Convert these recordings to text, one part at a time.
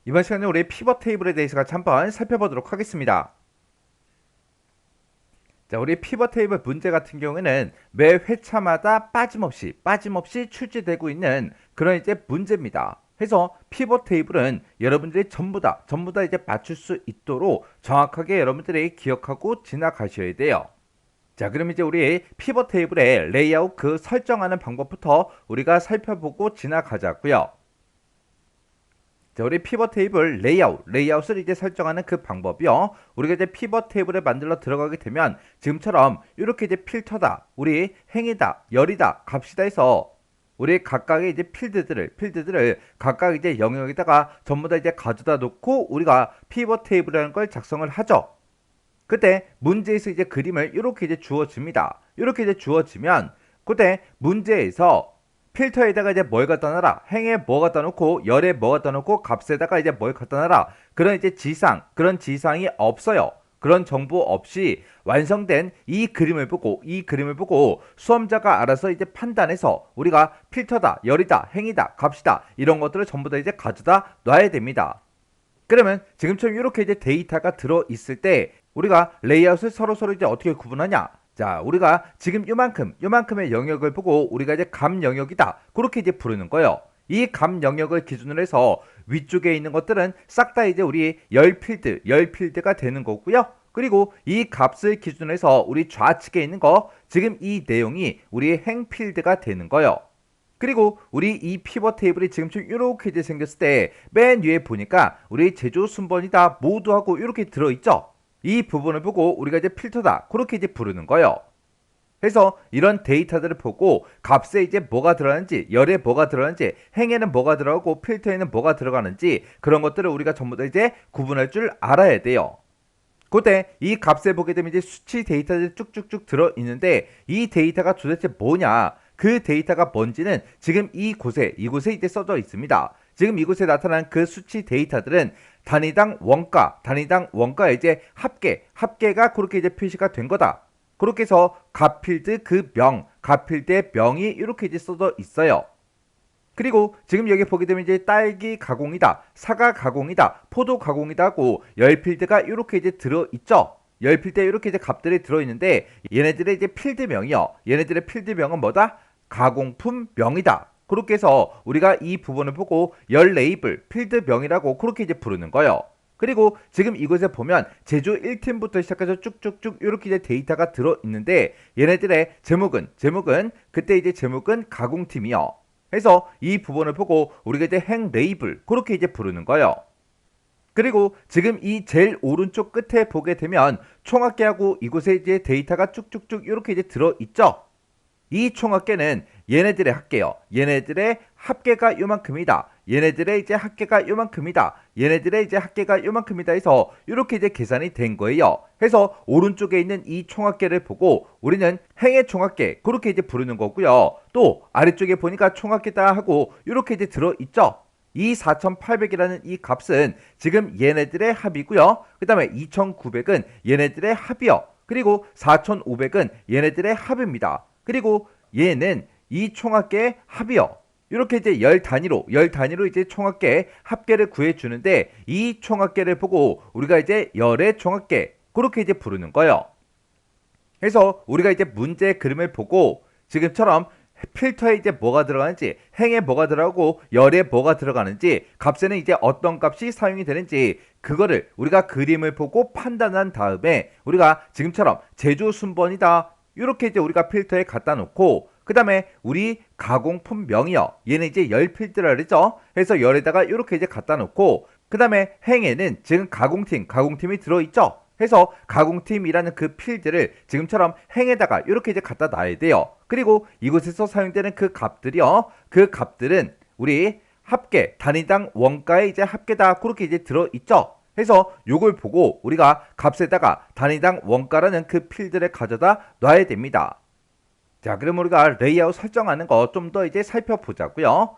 이번 시간에 우리 피벗 테이블에 대해서 같이 한번 살펴보도록 하겠습니다. 자, 우리 피벗 테이블 문제 같은 경우에는 매 회차마다 빠짐없이 출제되고 있는 그런 이제 문제입니다. 해서 피벗 테이블은 여러분들이 전부 다 이제 맞출 수 있도록 정확하게 여러분들이 기억하고 지나가셔야 돼요. 자, 그럼 이제 우리 피벗 테이블의 레이아웃 그 설정하는 방법부터 우리가 살펴보고 지나가자고요. 자, 우리 피벗 테이블 레이아웃을 이제 설정하는 그 방법이요. 우리가 이제 피벗 테이블을 만들러 들어가게 되면 지금처럼 이렇게 이제 필터다, 우리 행이다, 열이다, 값이다 해서 우리 각각의 이제 필드들을 각각 이제 영역에다가 전부 다 이제 가져다 놓고 우리가 피벗 테이블이라는 걸 작성을 하죠. 그때 문제에서 이제 그림을 이렇게 이제 주어집니다. 이렇게 이제 주어지면 그때 문제에서 필터에다가 이제 뭘 갖다 놔라, 행에 뭐 갖다 놓고 열에 뭐 갖다 놓고 값에다가 이제 뭘 갖다 놔라, 그런 이제 그런 지상이 없어요. 그런 정보 없이 완성된 이 그림을 보고 수험자가 알아서 이제 판단해서 우리가 필터다, 열이다, 행이다, 값이다 이런 것들을 전부 다 이제 가져다 놔야 됩니다. 그러면 지금처럼 이렇게 이제 데이터가 들어 있을 때 우리가 레이아웃을 서로 이제 어떻게 구분하냐? 자, 우리가 지금 요만큼의 영역을 보고 우리가 이제 감 영역이다, 그렇게 이제 부르는 거예요. 이 감 영역을 기준으로 해서 위쪽에 있는 것들은 싹 다 이제 우리 열 필드가 되는 거고요. 그리고 이 값을 기준으로 해서 우리 좌측에 있는 거, 지금 이 내용이 우리 행 필드가 되는 거예요. 그리고 우리 이 피벗 테이블이 지금처럼 이렇게 이제 생겼을 때 맨 위에 보니까 우리 제조 순번이다 모두하고 이렇게 들어있죠. 이 부분을 보고 우리가 이제 필터다, 그렇게 이제 부르는 거예요. 그래서 이런 데이터들을 보고 값에 이제 뭐가 들어가는지, 열에 뭐가 들어가는지, 행에는 뭐가 들어가고 필터에는 뭐가 들어가는지, 그런 것들을 우리가 전부 다 이제 구분할 줄 알아야 돼요. 그때 이 값에 보게 되면 이제 수치 데이터들이 쭉쭉쭉 들어 있는데 이 데이터가 도대체 뭐냐, 그 데이터가 뭔지는 지금 이곳에 이제 써져 있습니다. 지금 이곳에 나타난 그 수치 데이터들은 단위당 원가의 이제 합계가 그렇게 이제 표시가 된 거다. 그렇게 해서 값필드의 명이 이렇게 이제 써져 있어요. 그리고 지금 여기 보게 되면 이제 딸기 가공이다, 사과 가공이다, 포도 가공이다 하고 열 필드가 이렇게 이제 들어 있죠. 열 필드에 이렇게 이제 값들이 들어 있는데 얘네들의 이제 필드명이요. 얘네들의 필드명은 뭐다? 가공품명이다. 그렇게 해서 우리가 이 부분을 보고 열 레이블 필드명이라고 그렇게 이제 부르는 거예요. 그리고 지금 이곳에 보면 제조 1팀부터 시작해서 쭉쭉쭉 이렇게 이제 데이터가 들어 있는데 얘네들의 제목은 그때 이제 제목은 가공팀이요. 해서 이 부분을 보고 우리가 이제 행 레이블 그렇게 이제 부르는 거예요. 그리고 지금 이 제일 오른쪽 끝에 보게 되면 총합계하고 이곳에 이제 데이터가 쭉쭉쭉 이렇게 이제 들어 있죠. 이 총합계는 얘네들의 합계요. 얘네들의 합계가 요만큼이다. 얘네들의 이제 합계가 요만큼이다. 얘네들의 이제 합계가 요만큼이다 해서 이렇게 이제 계산이 된 거예요. 해서 오른쪽에 있는 이 총합계를 보고 우리는 행의 총합계 그렇게 이제 부르는 거고요. 또 아래쪽에 보니까 총합계다 하고 이렇게 이제 들어 있죠. 이 4800이라는 이 값은 지금 얘네들의 합이고요. 그 다음에 2900은 얘네들의 합이요. 그리고 4500은 얘네들의 합입니다. 그리고 얘는 이 총합계의 합이요. 이렇게 이제 열 단위로 이제 총합계 합계를 구해 주는데 이 총합계를 보고 우리가 이제 열의 총합계 그렇게 이제 부르는 거예요. 그래서 우리가 이제 문제 그림을 보고 지금처럼 필터에 이제 뭐가 들어가는지, 행에 뭐가 들어가고 열에 뭐가 들어가는지, 값에는 이제 어떤 값이 사용이 되는지 그거를 우리가 그림을 보고 판단한 다음에 우리가 지금처럼 제조 순번이다 이렇게 이제 우리가 필터에 갖다 놓고 그 다음에 우리 가공품 명이요. 얘는 이제 열 필드라 그랬죠. 그래서 열에다가 이렇게 이제 갖다 놓고 그 다음에 행에는 지금 가공팀이 들어있죠. 해서 가공팀이라는 그 필드를 지금처럼 행에다가 이렇게 이제 갖다 놔야 돼요. 그리고 이곳에서 사용되는 그 값들이요. 그 값들은 우리 합계, 단위당 원가의 이제 합계다. 그렇게 이제 들어있죠. 해서 요걸 보고 우리가 값에다가 단위당 원가라는 그 필드를 가져다 놔야 됩니다. 자, 그럼 우리가 레이아웃 설정하는 거 좀 더 이제 살펴보자고요.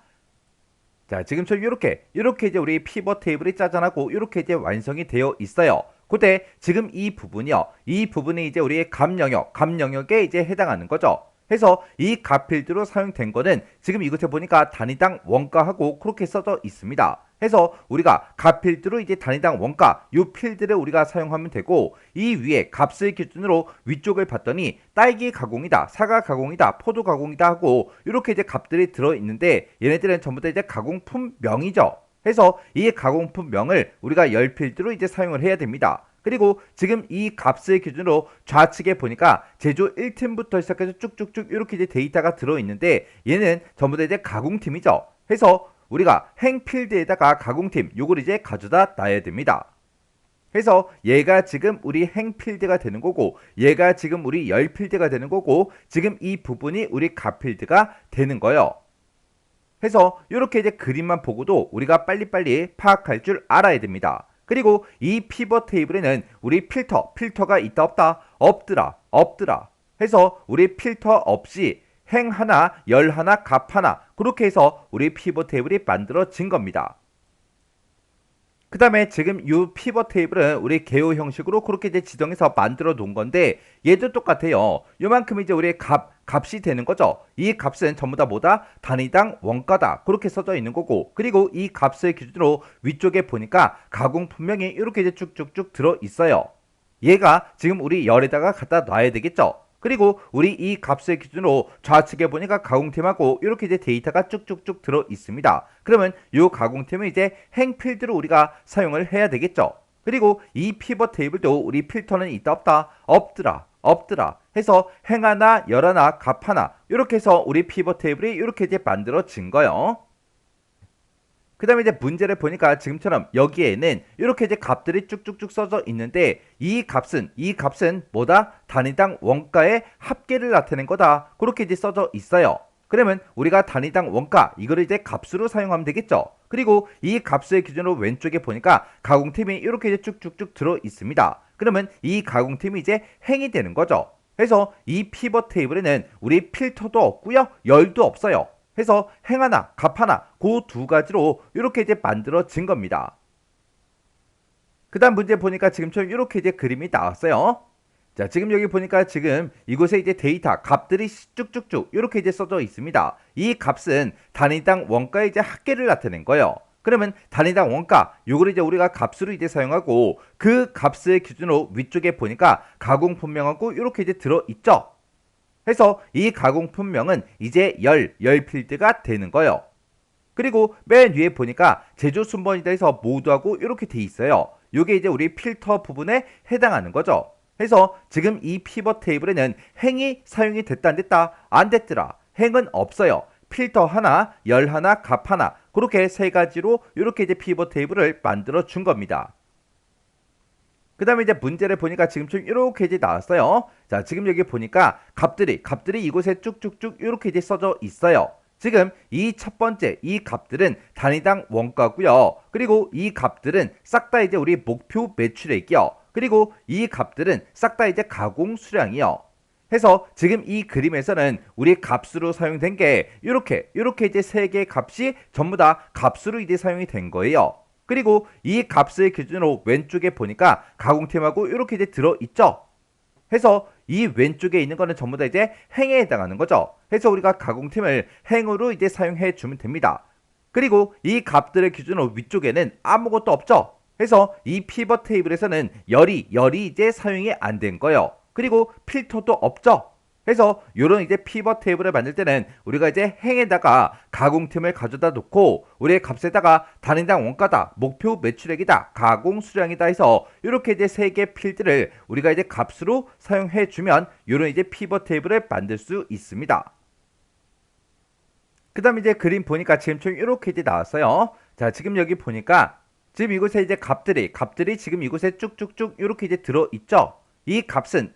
자, 지금처럼 이렇게 이제 우리 피벗 테이블이 짜잔하고 이렇게 이제 완성이 되어 있어요. 그때 지금 이 부분이요. 이 부분이 이제 우리의 감 영역에 이제 해당하는 거죠. 해서 이 값 필드로 사용된 거는 지금 이곳에 보니까 단위당 원가하고 그렇게 써져 있습니다. 해서 우리가 값 필드로 이제 단위당 원가 요 필드를 우리가 사용하면 되고, 이 위에 값을 기준으로 위쪽을 봤더니 딸기 가공이다, 사과 가공이다, 포도 가공이다 하고 이렇게 이제 값들이 들어 있는데, 얘네들은 전부 다 이제 가공품명이죠. 해서 이 가공품명을 우리가 열 필드로 이제 사용을 해야 됩니다. 그리고 지금 이 값을 기준으로 좌측에 보니까 제조 1팀부터 시작해서 쭉쭉쭉 이렇게 이제 데이터가 들어 있는데, 얘는 전부 다 이제 가공팀이죠. 해서 우리가 행필드에다가 가공팀 요걸 이제 가져다 놔야 됩니다. 해서 얘가 지금 우리 행필드가 되는 거고, 얘가 지금 우리 열필드가 되는 거고, 지금 이 부분이 우리 값필드가 되는 거예요. 해서 이렇게 이제 그림만 보고도 우리가 빨리빨리 파악할 줄 알아야 됩니다. 그리고 이 피벗 테이블에는 우리 필터가 있다 없다, 없더라 해서 우리 필터 없이 행 하나, 열 하나, 값 하나, 그렇게 해서 우리 피벗 테이블이 만들어진 겁니다. 그 다음에 지금 이 피벗 테이블은 우리 개요 형식으로 그렇게 이제 지정해서 만들어 놓은 건데, 얘도 똑같아요. 요만큼 이제 우리 값이 되는 거죠. 이 값은 전부 다 뭐다? 단위당 원가다. 그렇게 써져 있는 거고, 그리고 이 값을 기준으로 위쪽에 보니까 가공품명이 이렇게 이제 쭉쭉쭉 들어 있어요. 얘가 지금 우리 열에다가 갖다 놔야 되겠죠. 그리고 우리 이 값을 기준으로 좌측에 보니까 가공팀하고 이렇게 이제 데이터가 쭉쭉쭉 들어 있습니다. 그러면 이 가공팀은 이제 행필드로 우리가 사용을 해야 되겠죠. 그리고 이 피벗 테이블도 우리 필터는 있다 없다, 없더라 해서 행 하나, 열 하나, 값 하나, 이렇게 해서 우리 피벗 테이블이 이렇게 이제 만들어진 거예요. 그 다음에 이제 문제를 보니까 지금처럼 여기에는 이렇게 이제 값들이 쭉쭉쭉 써져 있는데, 이 값은 뭐다? 단위당 원가의 합계를 나타낸 거다. 그렇게 이제 써져 있어요. 그러면 우리가 단위당 원가 이거를 이제 값으로 사용하면 되겠죠. 그리고 이 값을 기준으로 왼쪽에 보니까 가공팀이 이렇게 이제 쭉쭉쭉 들어 있습니다. 그러면 이 가공팀이 이제 행이 되는 거죠. 그래서 이 피벗 테이블에는 우리 필터도 없고요, 열도 없어요. 해서 행 하나, 값 하나, 그 두 가지로 이렇게 이제 만들어진 겁니다. 그 다음 문제 보니까 지금처럼 이렇게 이제 그림이 나왔어요. 자, 지금 여기 보니까 지금 이곳에 이제 데이터, 값들이 쭉쭉쭉 이렇게 이제 써져 있습니다. 이 값은 단위당 원가의 이제 합계를 나타낸 거예요. 그러면 단위당 원가, 요걸 이제 우리가 값으로 이제 사용하고, 그 값을 기준으로 위쪽에 보니까 가공품명하고 이렇게 이제 들어있죠. 해서 이 가공품명은 이제 열 필드가 되는 거예요. 그리고 맨 위에 보니까 제조 순번이다 해서 모두하고 이렇게 돼 있어요. 요게 이제 우리 필터 부분에 해당하는 거죠. 해서 지금 이 피벗 테이블에는 행이 사용이 됐다 안 됐다? 안 됐더라. 행은 없어요. 필터 하나, 열 하나, 값 하나, 그렇게 세 가지로 이렇게 이제 피벗 테이블을 만들어 준 겁니다. 그 다음에 이제 문제를 보니까 지금처럼 이렇게 이제 나왔어요. 자, 지금 여기 보니까 값들이 이곳에 쭉쭉쭉 이렇게 이제 써져 있어요. 지금 이 첫 번째 이 값들은 단위당 원가고요. 그리고 이 값들은 싹 다 이제 우리 목표 매출액이요. 그리고 이 값들은 싹 다 이제 가공 수량이요. 해서 지금 이 그림에서는 우리 값으로 사용된 게 이렇게 이제 세 개의 값이 전부 다 값으로 이제 사용이 된 거예요. 그리고 이 값을 기준으로 왼쪽에 보니까 가공팀하고 이렇게 이제 들어있죠. 해서 이 왼쪽에 있는 거는 전부 다 이제 행에 해당하는 거죠. 해서 우리가 가공팀을 행으로 이제 사용해 주면 됩니다. 그리고 이 값들을 기준으로 위쪽에는 아무것도 없죠. 해서 이 피벗 테이블에서는 열이 이제 사용이 안 된 거예요. 그리고 필터도 없죠. 해서 요런 이제 피벗 테이블을 만들 때는 우리가 이제 행에다가 가공팀을 가져다 놓고, 우리의 값에다가 단위당 원가다, 목표 매출액이다, 가공 수량이다 해서 이렇게 이제 세 개 필드를 우리가 이제 값으로 사용해 주면 요런 이제 피벗 테이블을 만들 수 있습니다. 그 다음에 이제 그림 보니까 지금처럼 이렇게 이제 나왔어요. 자, 지금 여기 보니까 지금 이곳에 이제 값들이 지금 이곳에 쭉쭉쭉 이렇게 이제 들어있죠. 이 값은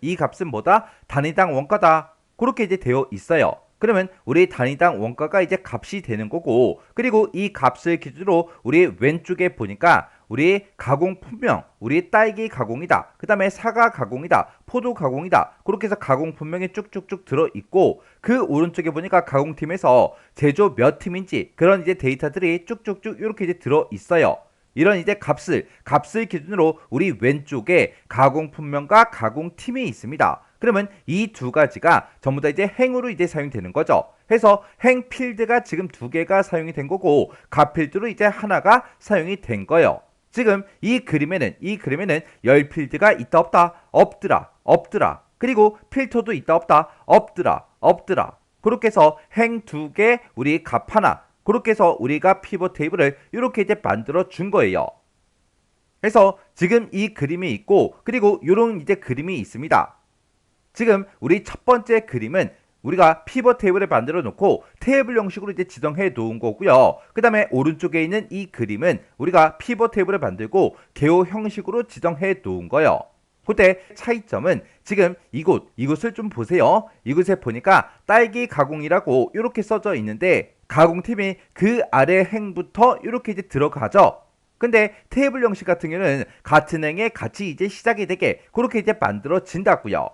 뭐다? 단위당 원가다. 그렇게 이제 되어 있어요. 그러면 우리 단위당 원가가 이제 값이 되는 거고, 그리고 이 값을 기준으로 우리 왼쪽에 보니까 우리 가공품명, 우리 딸기 가공이다, 그 다음에 사과 가공이다, 포도 가공이다, 그렇게 해서 가공품명이 쭉쭉쭉 들어있고, 그 오른쪽에 보니까 가공팀에서 제조 몇 팀인지 그런 이제 데이터들이 쭉쭉쭉 이렇게 이제 들어있어요. 이런 이제 값을 기준으로 우리 왼쪽에 가공품명과 가공팀이 있습니다. 그러면 이 두 가지가 전부 다 이제 행으로 이제 사용되는 거죠. 해서 행 필드가 지금 두 개가 사용이 된 거고 가 필드로 이제 하나가 사용이 된 거예요. 지금 이 그림에는 열 필드가 있다 없다 없더라 없더라 그리고 필터도 있다 없다 없더라 없더라 그렇게 해서 행 두 개 우리 값 하나 그렇게 해서 우리가 피벗 테이블을 이렇게 이제 만들어 준 거예요. 그래서 지금 이 그림이 있고 그리고 이런 이제 그림이 있습니다. 지금 우리 첫 번째 그림은 우리가 피벗 테이블을 만들어 놓고 테이블 형식으로 이제 지정해 놓은 거고요. 그 다음에 오른쪽에 있는 이 그림은 우리가 피벗 테이블을 만들고 개요 형식으로 지정해 놓은 거예요. 그때 차이점은 지금 이곳을 좀 보세요. 이곳에 보니까 딸기 가공이라고 이렇게 써져 있는데 가공팀이 그 아래 행부터 이렇게 이제 들어가죠. 근데 테이블 형식 같은 경우는 같은 행에 같이 이제 시작이 되게 그렇게 이제 만들어진다고요.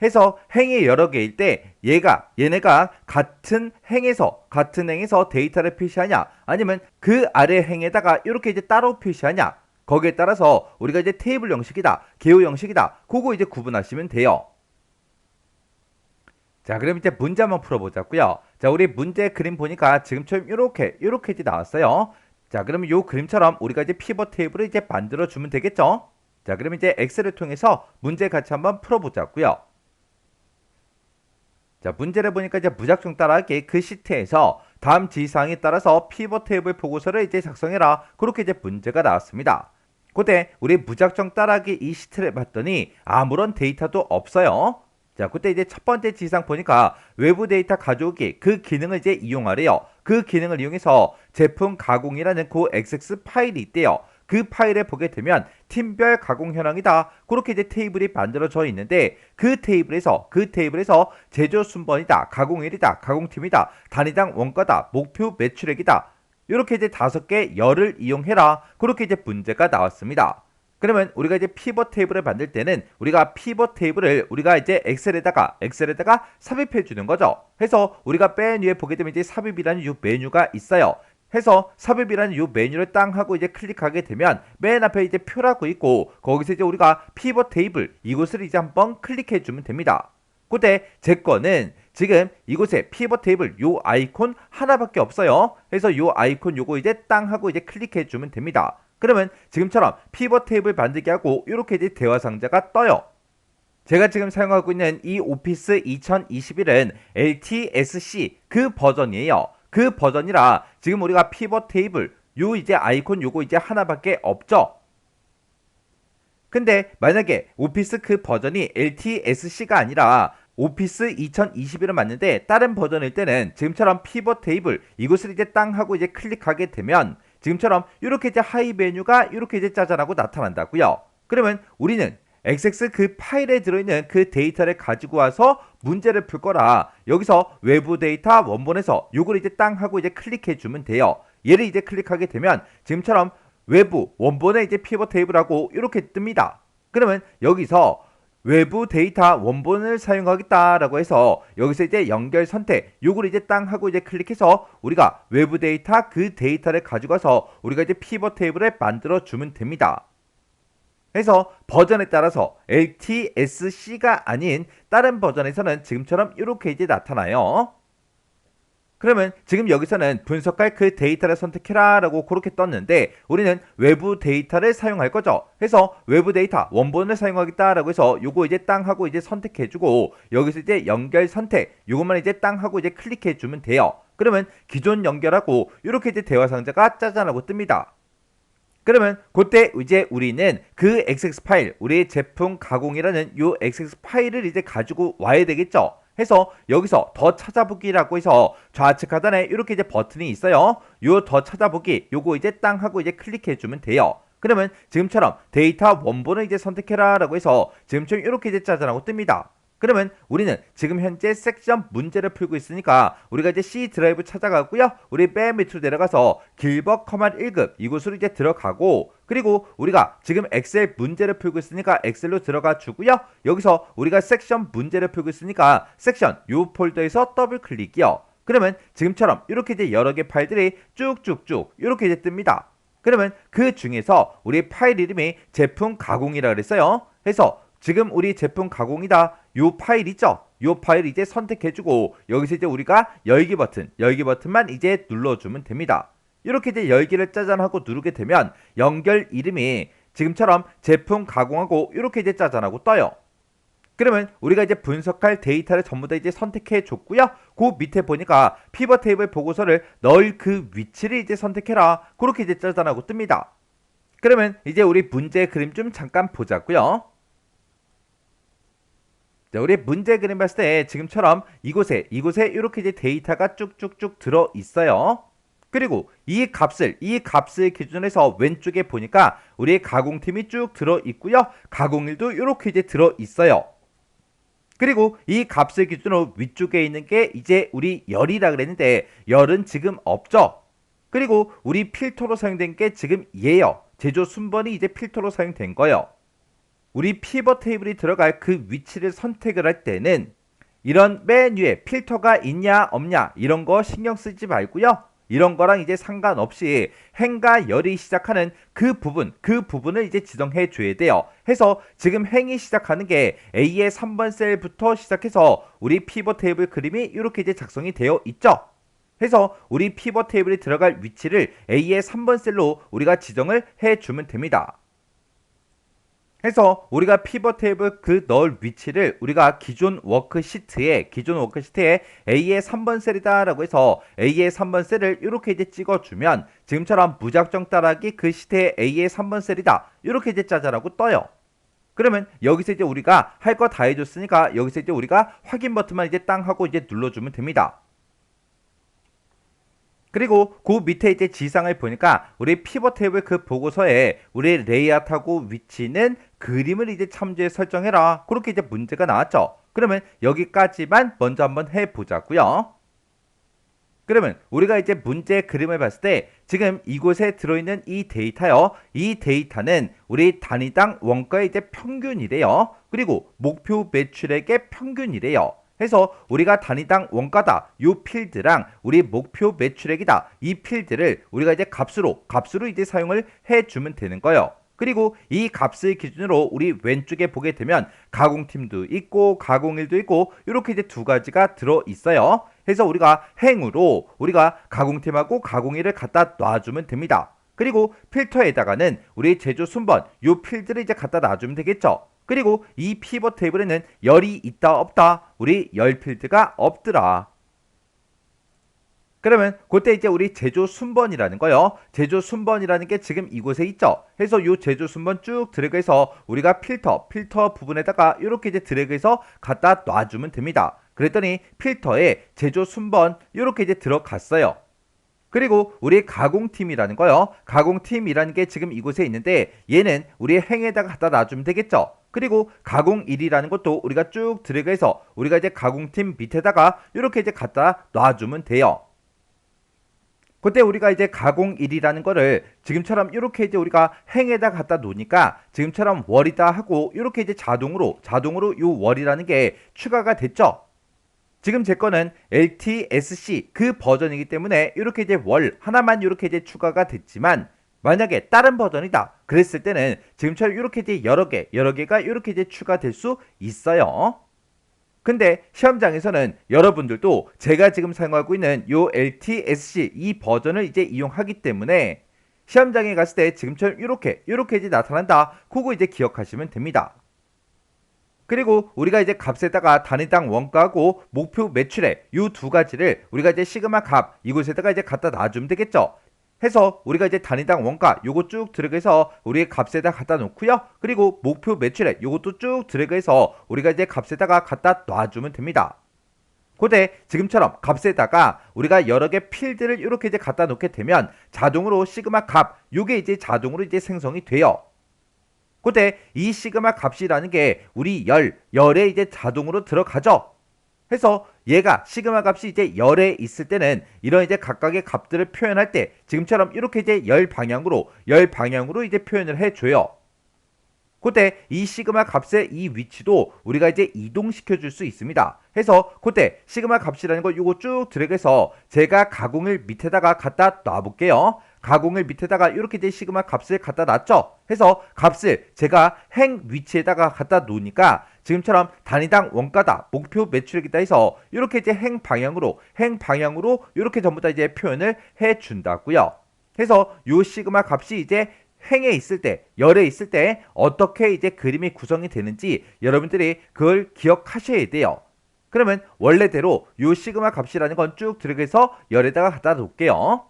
해서 행이 여러 개일 때 얘네가 같은 행에서 데이터를 표시하냐 아니면 그 아래 행에다가 이렇게 이제 따로 표시하냐 거기에 따라서 우리가 이제 테이블 형식이다 개요 형식이다 그거 이제 구분하시면 돼요. 자, 그럼 이제 문제 한번 풀어보자고요. 자, 우리 문제 그림 보니까 지금처럼 이렇게 이제 나왔어요. 자, 그러면 이 그림처럼 우리가 이제 피벗 테이블을 이제 만들어 주면 되겠죠. 자, 그럼 이제 엑셀을 통해서 문제 같이 한번 풀어보자고요. 자, 문제를 보니까 이제 무작정 따라하기 그 시트에서 다음 지시사항에 따라서 피벗 테이블 보고서를 이제 작성해라 그렇게 이제 문제가 나왔습니다. 그때 우리 무작정 따라하기 이 시트를 봤더니 아무런 데이터도 없어요. 자, 그때 이제 첫 번째 지시사항 보니까 외부 데이터 가져오기 그 기능을 이제 이용하래요. 그 기능을 이용해서 제품 가공이라는 그 XX 파일이 있대요. 그 파일에 보게 되면 팀별 가공 현황이다 그렇게 이제 테이블이 만들어져 있는데 그 테이블에서 제조 순번이다 가공일이다 가공팀이다 단위당 원가다 목표 매출액이다 이렇게 이제 5개 열을 이용해라 그렇게 이제 문제가 나왔습니다. 그러면 우리가 이제 피벗 테이블을 만들 때는 우리가 피벗 테이블을 우리가 이제 엑셀에다가 삽입해 주는 거죠. 해서 우리가 맨 위에 보게 되면 이제 삽입이라는 이 메뉴가 있어요. 해서 삽입이라는 이 메뉴를 땅 하고 이제 클릭하게 되면 맨 앞에 이제 표라고 있고 거기서 이제 우리가 피벗 테이블 이곳을 이제 한번 클릭해 주면 됩니다. 그때 제 거는 지금 이곳에 피벗 테이블 요 아이콘 하나밖에 없어요. 그래서 요 아이콘 요거 이제 땅 하고 이제 클릭해 주면 됩니다. 그러면 지금처럼 피벗 테이블 만들기 하고 이렇게 이제 대화 상자가 떠요. 제가 지금 사용하고 있는 이 오피스 2021은 LTSC 그 버전이에요. 그 버전이라 지금 우리가 피벗 테이블 요 이제 아이콘 요거 이제 하나밖에 없죠. 근데 만약에 오피스 그 버전이 LTSC가 아니라 오피스 2021을 맞는데 다른 버전일 때는 지금처럼 피벗 테이블 이곳을 이제 땅 하고 이제 클릭하게 되면 지금처럼 이렇게 이제 하이 메뉴가 이렇게 이제 짜잔하고 나타난다고요. 그러면 우리는 XX 그 파일에 들어있는 그 데이터를 가지고 와서 문제를 풀 거라 여기서 외부 데이터 원본에서 요걸 이제 땅 하고 이제 클릭해 주면 돼요. 얘를 이제 클릭하게 되면 지금처럼 외부 원본에 이제 피벗 테이블하고 이렇게 뜹니다. 그러면 여기서 외부 데이터 원본을 사용하겠다라고 해서 여기서 이제 연결 선택 요걸 이제 땅 하고 이제 클릭해서 우리가 외부 데이터 그 데이터를 가지고서 우리가 이제 피벗 테이블을 만들어 주면 됩니다. 그래서 버전에 따라서 LTSC가 아닌 다른 버전에서는 지금처럼 이렇게 이제 나타나요. 그러면 지금 여기서는 분석할 그 데이터를 선택해라 라고 그렇게 떴는데 우리는 외부 데이터를 사용할 거죠. 그래서 외부 데이터 원본을 사용하겠다 라고 해서 요거 이제 땅 하고 이제 선택해주고 여기서 이제 연결 선택 요것만 이제 땅 하고 이제 클릭해주면 돼요. 그러면 기존 연결하고 이렇게 이제 대화 상자가 짜잔하고 뜹니다. 그러면 그때 이제 우리는 그 XX 파일 우리 제품 가공이라는 요 XX 파일을 이제 가지고 와야 되겠죠. 해서 여기서 더 찾아보기라고 해서 좌측 하단에 이렇게 이제 버튼이 있어요. 요 더 찾아보기 요거 이제 땅 하고 이제 클릭해 주면 돼요. 그러면 지금처럼 데이터 원본을 이제 선택해라 라고 해서 지금처럼 이렇게 이제 짜잔하고 뜹니다. 그러면 우리는 지금 현재 섹션 문제를 풀고 있으니까 우리가 이제 C 드라이브 찾아가고요. 우리 맨 밑으로 내려가서 길버 커맨드 1급 이곳으로 이제 들어가고 그리고 우리가 지금 엑셀 문제를 풀고 있으니까 엑셀로 들어가 주고요. 여기서 우리가 섹션 문제를 풀고 있으니까 섹션 요 폴더에서 더블 클릭이요. 그러면 지금처럼 이렇게 이제 여러 개 파일들이 쭉쭉쭉 이렇게 이제 뜹니다. 그러면 그 중에서 우리 파일 이름이 제품 가공이라 그랬어요. 그래서 지금 우리 제품 가공이다. 요 파일 있죠? 요 파일 이제 선택해주고 여기서 이제 우리가 열기 버튼만 이제 눌러주면 됩니다. 이렇게 이제 열기를 짜잔하고 누르게 되면 연결 이름이 지금처럼 제품 가공하고 이렇게 이제 짜잔하고 떠요. 그러면 우리가 이제 분석할 데이터를 전부 다 이제 선택해 줬고요. 그 밑에 보니까 피벗 테이블 보고서를 넣을 그 위치를 이제 선택해라. 그렇게 이제 짜잔하고 뜹니다. 그러면 이제 우리 문제 그림 좀 잠깐 보자고요. 자, 우리 문제 그림 봤을 때 지금처럼 이곳에 이렇게 이제 데이터가 쭉쭉쭉 들어 있어요. 그리고 이 값을 기준으로 해서 왼쪽에 보니까 우리 가공팀이 쭉 들어 있고요. 가공일도 이렇게 이제 들어 있어요. 그리고 이 값을 기준으로 위쪽에 있는 게 이제 우리 열이라 그랬는데 열은 지금 없죠. 그리고 우리 필터로 사용된 게 지금 얘예요. 제조 순번이 이제 필터로 사용된 거예요. 우리 피벗 테이블이 들어갈 그 위치를 선택을 할 때는 이런 맨 위에 필터가 있냐 없냐 이런 거 신경 쓰지 말고요. 이런 거랑 이제 상관없이 행과 열이 시작하는 그 부분을 이제 지정해 줘야 돼요. 해서 지금 행이 시작하는 게 A의 3번 셀부터 시작해서 우리 피벗 테이블 그림이 이렇게 이제 작성이 되어 있죠. 해서 우리 피벗 테이블에 들어갈 위치를 A의 3번 셀로 우리가 지정을 해 주면 됩니다. 해서 우리가 피벗 테이블 그 넣을 위치를 우리가 기존 워크시트에 A의 3번 셀이다 라고 해서 A의 3번 셀을 이렇게 이제 찍어주면 지금처럼 무작정 따라하기 그 시트에 A의 3번 셀이다 이렇게 이제 짜자라고 떠요. 그러면 여기서 이제 우리가 할 거 다 해줬으니까 여기서 이제 우리가 확인 버튼만 이제 땅 하고 이제 눌러주면 됩니다. 그리고 그 밑에 이제 지상을 보니까 우리 피벗 테이블 그 보고서에 우리 레이아웃하고 위치는 그림을 이제 참조해 설정해라. 그렇게 이제 문제가 나왔죠. 그러면 여기까지만 먼저 한번 해보자고요. 그러면 우리가 이제 문제 그림을 봤을 때 지금 이곳에 들어있는 이 데이터요. 이 데이터는 우리 단위당 원가의 이제 평균이래요. 그리고 목표 매출액의 평균이래요. 해서 우리가 단위당 원가다 요 필드랑 우리 목표 매출액이다 이 필드를 우리가 이제 값으로 이제 사용을 해주면 되는 거예요. 그리고 이 값을 기준으로 우리 왼쪽에 보게 되면 가공팀도 있고 가공일도 있고 이렇게 이제 두 가지가 들어 있어요. 해서 우리가 행으로 우리가 가공팀하고 가공일을 갖다 놔주면 됩니다. 그리고 필터에다가는 우리 제조 순번 요 필드를 이제 갖다 놔주면 되겠죠. 그리고 이 피벗 테이블에는 열이 있다 없다 우리 열 필드가 없더라. 그러면 그때 이제 우리 제조 순번이라는 거요. 제조 순번이라는 게 지금 이곳에 있죠. 해서 요 제조 순번 쭉 드래그해서 우리가 필터 부분에다가 이렇게 이제 드래그해서 갖다 놔주면 됩니다. 그랬더니 필터에 제조 순번 이렇게 이제 들어갔어요. 그리고 우리 가공팀이라는 거요. 가공팀이라는 게 지금 이곳에 있는데 얘는 우리 행에다가 갖다 놔주면 되겠죠. 그리고 가공1이라는 것도 우리가 쭉 드래그해서 우리가 이제 가공팀 밑에다가 이렇게 이제 갖다 놔주면 돼요. 그때 우리가 이제 가공1이라는 거를 지금처럼 이렇게 이제 우리가 행에다 갖다 놓으니까 지금처럼 월이다 하고 이렇게 이제 자동으로 요 월이라는 게 추가가 됐죠. 지금 제 거는 LTSC 그 버전이기 때문에 이렇게 이제 월 하나만 이렇게 이제 추가가 됐지만 만약에 다른 버전이다 그랬을 때는 지금처럼 이렇게 이제 여러 개가 이렇게 이제 추가될 수 있어요. 근데 시험장에서는 여러분들도 제가 지금 사용하고 있는 요 LTSC 이 버전을 이제 이용하기 때문에 시험장에 갔을 때 지금처럼 이렇게 이제 나타난다. 그거 이제 기억하시면 됩니다. 그리고 우리가 이제 값에다가 단위당 원가하고 목표 매출액 이 두 가지를 우리가 이제 시그마 값 이곳에다가 이제 갖다 놔주면 되겠죠. 해서 우리가 이제 단위당 원가 요거 쭉 드래그해서 우리의 값에다 갖다 놓고요. 그리고 목표 매출액 요것도 쭉 드래그해서 우리가 이제 값에다가 갖다 놔주면 됩니다. 그때 지금처럼 값에다가 우리가 여러 개 필드를 이렇게 이제 갖다 놓게 되면 자동으로 시그마 값 요게 이제 자동으로 이제 생성이 돼요. 그때 이 시그마 값이라는 게 우리 열에 이제 자동으로 들어가죠. 해서 얘가 시그마 값이 이제 열에 있을 때는 이런 이제 각각의 값들을 표현할 때 지금처럼 이렇게 이제 열 방향으로 이제 표현을 해줘요. 그때 이 시그마 값의 이 위치도 우리가 이제 이동시켜 줄 수 있습니다. 해서 그때 시그마 값이라는 거 요거 쭉 드래그해서 제가 가공을 밑에다가 갖다 놔볼게요. 가공을 밑에다가 이렇게 이제 시그마 값을 갖다 놨죠. 해서 값을 제가 행 위치에다가 갖다 놓으니까 지금처럼 단위당 원가다, 목표 매출액이다 해서 이렇게 이제 행 방향으로 이렇게 전부 다 이제 표현을 해 준다고요. 해서 요 시그마 값이 이제 행에 있을 때, 열에 있을 때 어떻게 이제 그림이 구성이 되는지 여러분들이 그걸 기억하셔야 돼요. 그러면 원래대로 요 시그마 값이라는 건 쭉 들어가서 열에다가 갖다 놓을게요.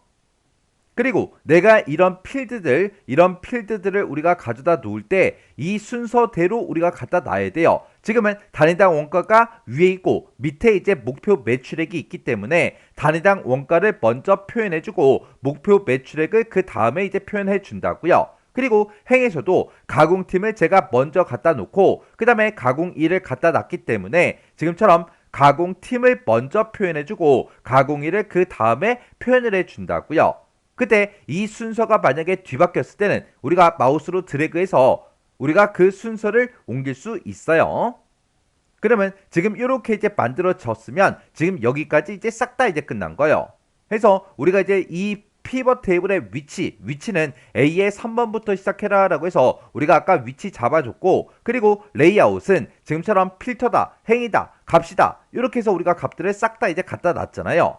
그리고 내가 이런 필드들을 우리가 가져다 놓을 때 이 순서대로 우리가 갖다 놔야 돼요. 지금은 단위당 원가가 위에 있고 밑에 이제 목표 매출액이 있기 때문에 단위당 원가를 먼저 표현해주고 목표 매출액을 그 다음에 이제 표현해 준다고요. 그리고 행에서도 가공팀을 제가 먼저 갖다 놓고 그 다음에 가공 1을 갖다 놨기 때문에 지금처럼 가공팀을 먼저 표현해주고 가공 1을 그 다음에 표현을 해준다고요. 그때 이 순서가 만약에 뒤바뀌었을 때는 우리가 마우스로 드래그해서 우리가 그 순서를 옮길 수 있어요. 그러면 지금 이렇게 이제 만들어졌으면 지금 여기까지 이제 싹 다 이제 끝난 거예요. 그래서 우리가 이제 이 피벗 테이블의 위치는 A의 3번부터 시작해라 라고 해서 우리가 아까 위치 잡아줬고 그리고 레이아웃은 지금처럼 필터다, 행이다, 값이다 이렇게 해서 우리가 값들을 싹 다 이제 갖다 놨잖아요.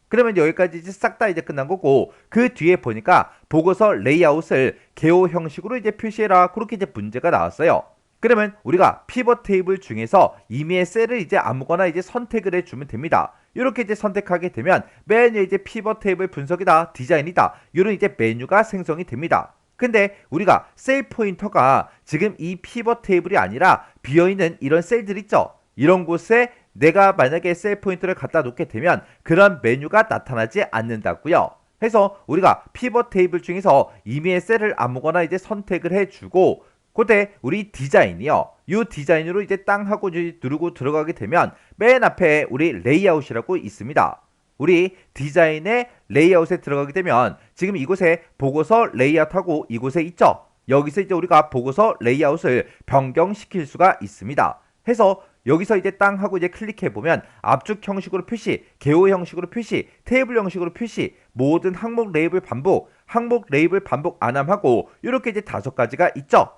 그러면 여기까지 이제 싹 다 이제 끝난 거고 그 뒤에 보니까 보고서 레이아웃을 개호 형식으로 이제 표시해라 그렇게 이제 문제가 나왔어요. 그러면 우리가 피벗 테이블 중에서 임의의 셀을 이제 아무거나 이제 선택을 해주면 됩니다. 이렇게 이제 선택하게 되면 맨 위에 이제 피벗 테이블 분석이다, 디자인이다 이런 이제 메뉴가 생성이 됩니다. 근데 우리가 셀 포인터가 지금 이 피벗 테이블이 아니라 비어있는 이런 셀들 있죠. 이런 곳에 내가 만약에 셀 포인트를 갖다 놓게 되면 그런 메뉴가 나타나지 않는다고요. 그래서 우리가 피벗 테이블 중에서 임의의 셀을 아무거나 이제 선택을 해주고 그때 우리 디자인이요. 이 디자인으로 이제 땅 하고 누르고 들어가게 되면 맨 앞에 우리 레이아웃이라고 있습니다. 우리 디자인의 레이아웃에 들어가게 되면 지금 이곳에 보고서 레이아웃하고 이곳에 있죠. 여기서 이제 우리가 보고서 레이아웃을 변경시킬 수가 있습니다. 해서 여기서 이제 땅 하고 이제 클릭해 보면 압축 형식으로 표시, 개호 형식으로 표시, 테이블 형식으로 표시, 모든 항목 레이블 반복 안함하고 이렇게 이제 5가지가 있죠.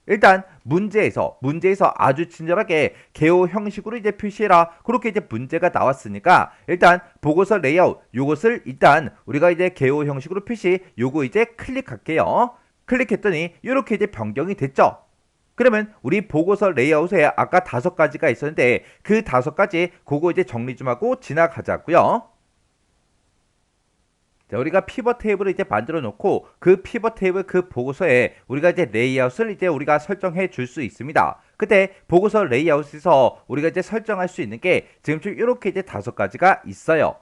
일단 문제에서 아주 친절하게 개호 형식으로 이제 표시해라 그렇게 이제 문제가 나왔으니까 일단 보고서 레이아웃 요것을 일단 우리가 이제 개호 형식으로 표시 요거 이제 클릭할게요. 클릭했더니 이렇게 이제 변경이 됐죠. 그러면 우리 보고서 레이아웃에 아까 5가지가 있었는데 그 5가지 그거 이제 정리 좀 하고 지나가자고요. 자, 우리가 피벗 테이블을 이제 만들어 놓고 그 피벗 테이블 그 보고서에 우리가 이제 레이아웃을 이제 우리가 설정해 줄 수 있습니다. 그때 보고서 레이아웃에서 우리가 이제 설정할 수 있는 게 지금쯤 이렇게 이제 5가지가 있어요.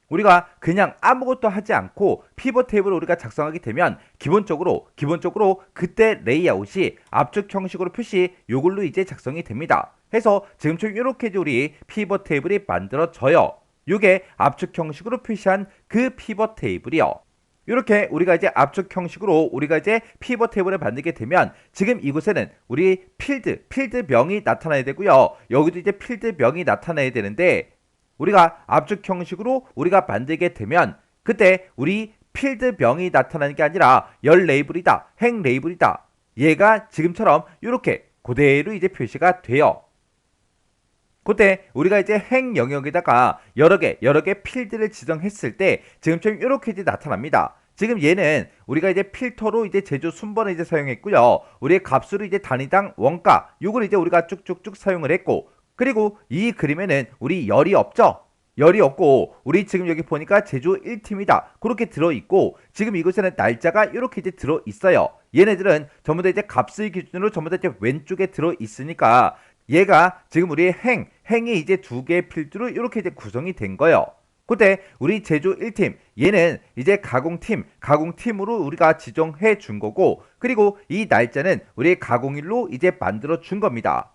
우리가 그냥 아무것도 하지 않고 피벗 테이블을 우리가 작성하게 되면 기본적으로 그때 레이아웃이 압축 형식으로 표시 요걸로 이제 작성이 됩니다. 해서 지금처럼 이렇게 이제 우리 피벗 테이블이 만들어져요. 요게 압축 형식으로 표시한 그 피벗 테이블이요. 이렇게 우리가 이제 압축 형식으로 우리가 이제 피벗 테이블을 만들게 되면 지금 이곳에는 우리 필드명이 나타나야 되고요. 여기도 이제 필드명이 나타나야 되는데 우리가 압축 형식으로 우리가 만들게 되면 그때 우리 필드명이 나타나는 게 아니라 열 레이블이다, 행 레이블이다. 얘가 지금처럼 이렇게 그대로 이제 표시가 돼요. 그때 우리가 이제 행 영역에다가 여러 개 필드를 지정했을 때 지금처럼 이렇게 이제 나타납니다. 지금 얘는 우리가 이제 필터로 이제 제조 순번을 이제 사용했고요. 우리의 값으로 이제 단위당 원가 요걸 이제 우리가 쭉쭉쭉 사용을 했고 그리고 이 그림에는 우리 열이 없죠. 열이 없고 우리 지금 여기 보니까 제조 1팀이다 그렇게 들어있고 지금 이곳에는 날짜가 이렇게 이제 들어있어요. 얘네들은 전부 다 이제 값을 기준으로 전부 다 이제 왼쪽에 들어있으니까 얘가 지금 우리 행이 이제 2개의 필드로 이렇게 이제 구성이 된 거예요. 그때 우리 제조 1팀 얘는 이제 가공팀으로 우리가 지정해 준 거고 그리고 이 날짜는 우리 가공일로 이제 만들어 준 겁니다.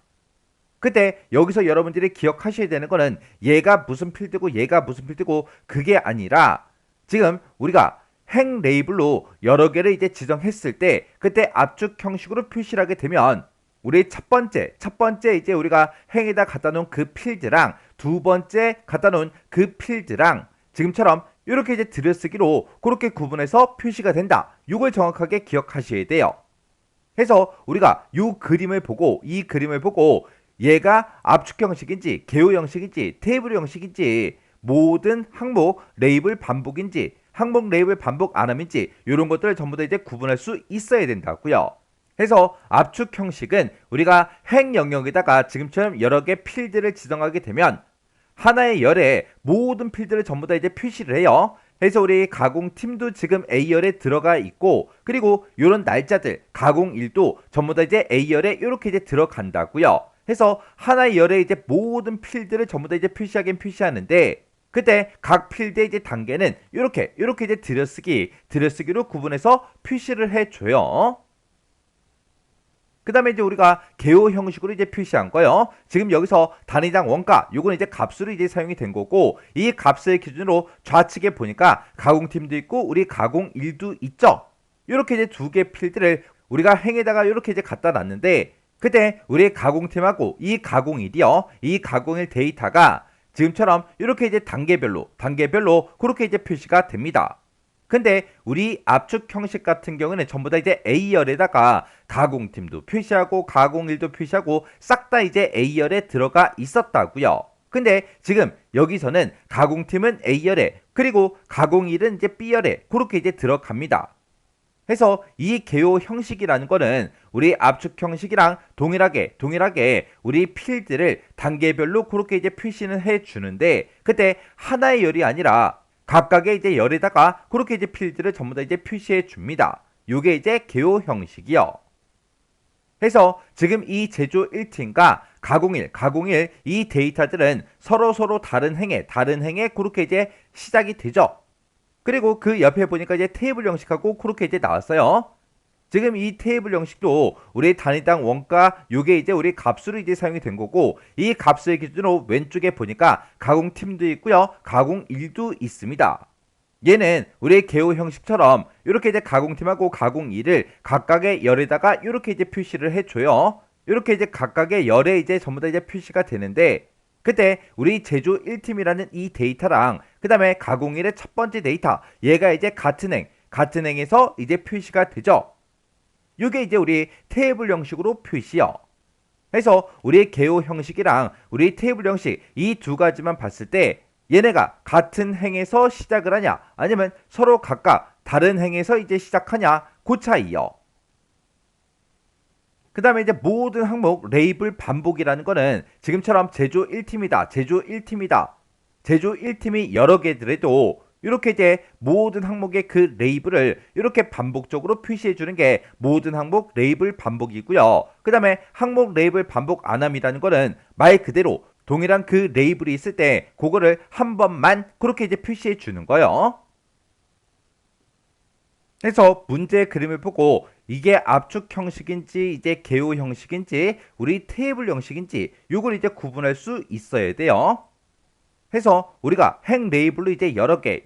그때 여기서 여러분들이 기억하셔야 되는 거는 얘가 무슨 필드고 얘가 무슨 필드고 그게 아니라 지금 우리가 행 레이블로 여러 개를 이제 지정했을 때 그때 압축 형식으로 표시를 하게 되면 우리 첫 번째 이제 우리가 행에다 갖다 놓은 그 필드랑 2번째 갖다 놓은 그 필드랑 지금처럼 이렇게 이제 들여쓰기로 그렇게 구분해서 표시가 된다. 이걸 정확하게 기억하셔야 돼요. 해서 우리가 이 그림을 보고 얘가 압축 형식인지 개요 형식인지 테이블 형식인지 모든 항목 레이블 반복인지 항목 레이블 반복 안함인지 이런 것들을 전부 다 이제 구분할 수 있어야 된다고요. 해서 압축 형식은 우리가 행 영역에다가 지금처럼 여러 개 필드를 지정하게 되면 하나의 열에 모든 필드를 전부 다 이제 표시를 해요. 해서 우리 가공팀도 지금 A열에 들어가 있고, 그리고 이런 날짜들 가공일도 전부 다 이제 A열에 이렇게 이제 들어간다고요. 해서 하나의 열에 이제 모든 필드를 전부 다 이제 표시하긴 표시하는데, 그때 각 필드의 이제 단계는 이렇게 이제 들여쓰기로 구분해서 표시를 해줘요. 그 다음에 이제 우리가 개요 형식으로 이제 표시한 거요. 지금 여기서 단위당 원가, 요건 이제 값으로 이제 사용이 된 거고, 이 값을 기준으로 좌측에 보니까 가공팀도 있고, 우리 가공일도 있죠? 요렇게 이제 두 개 필드를 우리가 행에다가 요렇게 이제 갖다 놨는데, 그때 우리 가공팀하고 이 가공일이요. 이 가공일 데이터가 지금처럼 이렇게 이제 단계별로 그렇게 이제 표시가 됩니다. 근데 우리 압축 형식 같은 경우는 전부 다 이제 A열에다가 가공팀도 표시하고 가공일도 표시하고 싹 다 이제 A열에 들어가 있었다고요. 근데 지금 여기서는 가공팀은 A열에 그리고 가공일은 이제 B열에 그렇게 이제 들어갑니다. 해서 이 개요 형식이라는 거는 우리 압축 형식이랑 동일하게 우리 필드를 단계별로 그렇게 이제 표시는 해 주는데, 그때 하나의 열이 아니라 각각의 이제 열에다가 그렇게 이제 필드를 전부 다 이제 표시해 줍니다. 요게 이제 개요 형식이요. 해서 지금 이 제조 1팀과 가공일 이 데이터들은 서로 다른 행에 그렇게 이제 시작이 되죠. 그리고 그 옆에 보니까 이제 테이블 형식하고 그렇게 이제 나왔어요. 지금 이 테이블 형식도 우리 단위당 원가 요게 이제 우리 값으로 이제 사용이 된 거고, 이 값을 기준으로 왼쪽에 보니까 가공팀도 있고요. 가공일도 있습니다. 얘는 우리 개요 형식처럼 이렇게 이제 가공팀하고 가공일을 각각의 열에다가 이렇게 이제 표시를 해줘요. 이렇게 이제 각각의 열에 이제 전부 다 이제 표시가 되는데, 그때 우리 제조 1팀이라는 이 데이터랑 그 다음에 가공일의 첫 번째 데이터 얘가 이제 같은 행에서 이제 표시가 되죠. 이게 이제 우리 테이블 형식으로 표시요. 해서 우리 개요 형식이랑 우리 테이블 형식 이 두 가지만 봤을 때 얘네가 같은 행에서 시작을 하냐 아니면 서로 각각 다른 행에서 이제 시작하냐 그 차이요. 그 다음에 이제 모든 항목 레이블 반복이라는 거는 지금처럼 제조 1팀이다. 제조 1팀이 여러 개더라도 이렇게 이제 모든 항목의 그 레이블을 이렇게 반복적으로 표시해 주는 게 모든 항목 레이블 반복이고요. 그 다음에 항목 레이블 반복 안함이라는 거는 말 그대로 동일한 그 레이블이 있을 때 그거를 한 번만 그렇게 이제 표시해 주는 거예요. 그래서 문제 그림을 보고 이게 압축 형식인지 이제 개요 형식인지 우리 테이블 형식인지 이걸 이제 구분할 수 있어야 돼요. 해서 우리가 행 레이블로 이제 여러 개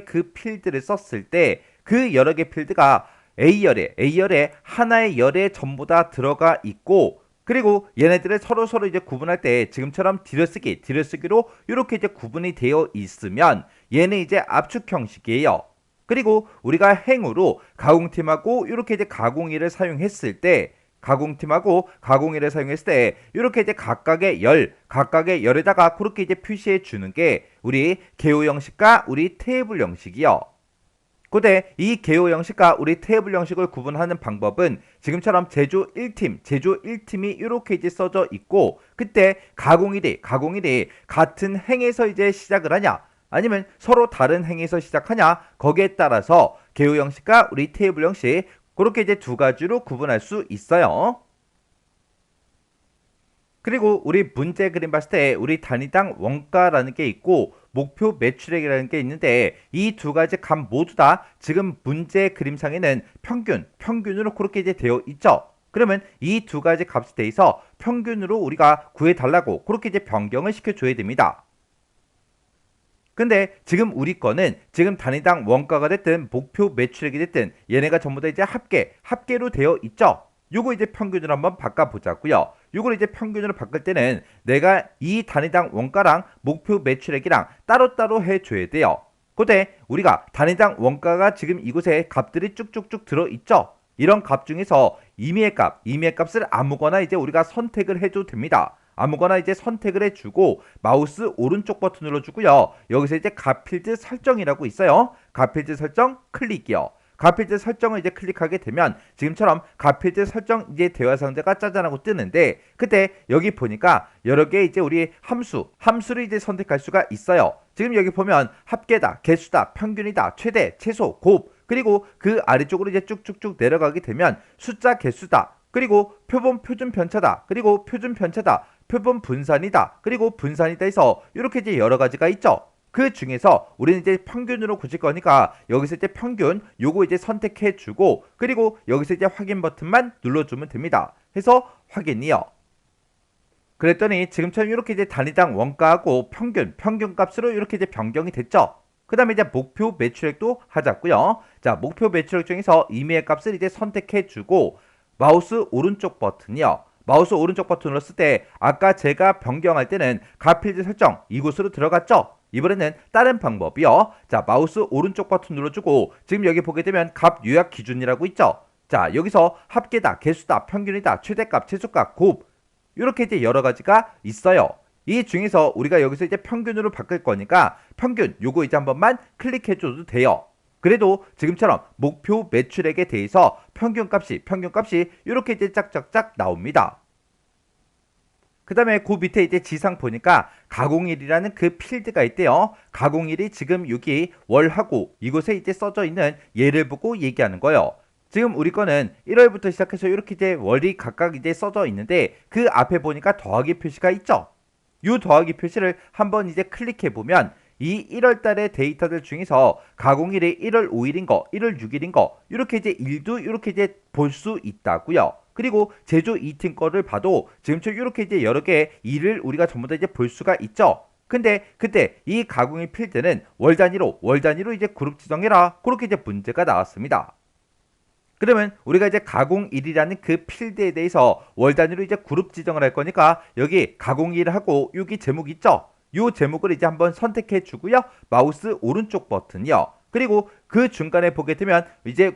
그 필드를 썼을 때 그 여러 개 필드가 A열에 하나의 열에 전부 다 들어가 있고, 그리고 얘네들을 서로 이제 구분할 때 지금처럼 들여쓰기로 이렇게 이제 구분이 되어 있으면 얘는 이제 압축 형식이에요. 그리고 우리가 행으로 가공팀하고 이렇게 이제 가공일을 사용했을 때 이렇게 이제 각각의 열에다가 그렇게 이제 표시해 주는 게 우리 개요 형식과 우리 테이블 형식이요. 근데 이 개요 형식과 우리 테이블 형식을 구분하는 방법은 지금처럼 제조 1팀이 이렇게 이제 써져 있고, 그때 가공일이 같은 행에서 이제 시작을 하냐 아니면 서로 다른 행에서 시작하냐 거기에 따라서 개요 형식과 우리 테이블 형식 그렇게 이제 두 가지로 구분할 수 있어요. 그리고 우리 문제 그림 봤을 때 우리 단위당 원가라는 게 있고 목표 매출액이라는 게 있는데, 이 두 가지 값 모두 다 지금 문제 그림상에는 평균으로 그렇게 이제 되어 있죠. 그러면 이 두 가지 값에 대해서 평균으로 우리가 구해달라고 그렇게 이제 변경을 시켜줘야 됩니다. 근데 지금 우리 거는 지금 단위당 원가가 됐든 목표 매출액이 됐든 얘네가 전부 다 이제 합계로 되어 있죠. 요거 이제 평균으로 한번 바꿔보자고요. 요걸 이제 평균으로 바꿀 때는 내가 이 단위당 원가랑 목표 매출액이랑 따로따로 해줘야 돼요. 그때 우리가 단위당 원가가 지금 이곳에 값들이 쭉쭉쭉 들어있죠. 이런 값 중에서 임의의 값을 아무거나 이제 우리가 선택을 해도 됩니다. 아무거나 이제 선택을 해주고 마우스 오른쪽 버튼 눌러주고요. 여기서 이제 값필드 설정이라고 있어요. 값필드 설정 클릭이요. 값필드 설정을 이제 클릭하게 되면 지금처럼 값필드 설정 이제 대화 상자가 짜잔하고 뜨는데 그때 여기 보니까 여러 개 이제 우리 함수를 이제 선택할 수가 있어요. 지금 여기 보면 합계다, 개수다, 평균이다, 최대, 최소, 곱 그리고 그 아래쪽으로 이제 쭉쭉쭉 내려가게 되면 숫자 개수다. 그리고 표본 표준 편차다. 그리고 표준 편차다. 표본 분산이다. 그리고 분산이다 해서 이렇게 이제 여러 가지가 있죠. 그 중에서 우리는 이제 평균으로 고칠 거니까 여기서 이제 평균 요거 이제 선택해 주고 그리고 여기서 이제 확인 버튼만 눌러주면 됩니다. 해서 확인이요. 그랬더니 지금처럼 이렇게 이제 단위당 원가하고 평균 값으로 이렇게 이제 변경이 됐죠. 그 다음에 이제 목표 매출액도 하자고요. 자, 목표 매출액 중에서 임의의 값을 이제 선택해 주고 마우스 오른쪽 버튼이요. 마우스 오른쪽 버튼 눌렀을 때 아까 제가 변경할 때는 값필드 설정 이곳으로 들어갔죠. 이번에는 다른 방법이요. 자, 마우스 오른쪽 버튼 눌러주고 지금 여기 보게 되면 값 요약 기준이라고 있죠. 자, 여기서 합계다, 개수다, 평균이다, 최대값, 최소값, 곱 이렇게 이제 여러 가지가 있어요. 이 중에서 우리가 여기서 이제 평균으로 바꿀 거니까 평균 요거 이제 한 번만 클릭해줘도 돼요. 그래도 지금처럼 목표 매출액에 대해서 평균값이 이렇게 이제 짝짝짝 나옵니다. 그 다음에 그 밑에 이제 지상 보니까 가공일이라는 그 필드가 있대요. 가공일이 지금 여기 월하고 이곳에 이제 써져 있는 예를 보고 얘기하는 거예요. 지금 우리 거는 1월부터 시작해서 이렇게 이제 월이 각각 이제 써져 있는데 그 앞에 보니까 더하기 표시가 있죠. 이 더하기 표시를 한번 이제 클릭해 보면 이 1월 달의 데이터들 중에서 가공일이 1월 5일인 거, 1월 6일인 거 이렇게 이제 일도 이렇게 이제 볼 수 있다고요. 그리고 제조 이팀 거를 봐도 지금처럼 이렇게 이제 여러 개의 일을 우리가 전부 다 이제 볼 수가 있죠. 근데 그때 이 가공일 필드는 월 단위로 이제 그룹 지정해라. 그렇게 이제 문제가 나왔습니다. 그러면 우리가 이제 가공일이라는 그 필드에 대해서 월 단위로 이제 그룹 지정을 할 거니까 여기 가공일하고 여기 제목 있죠? 요 제목을 이제 한번 선택해 주고요. 마우스 오른쪽 버튼이요. 그리고 그 중간에 보게 되면 이제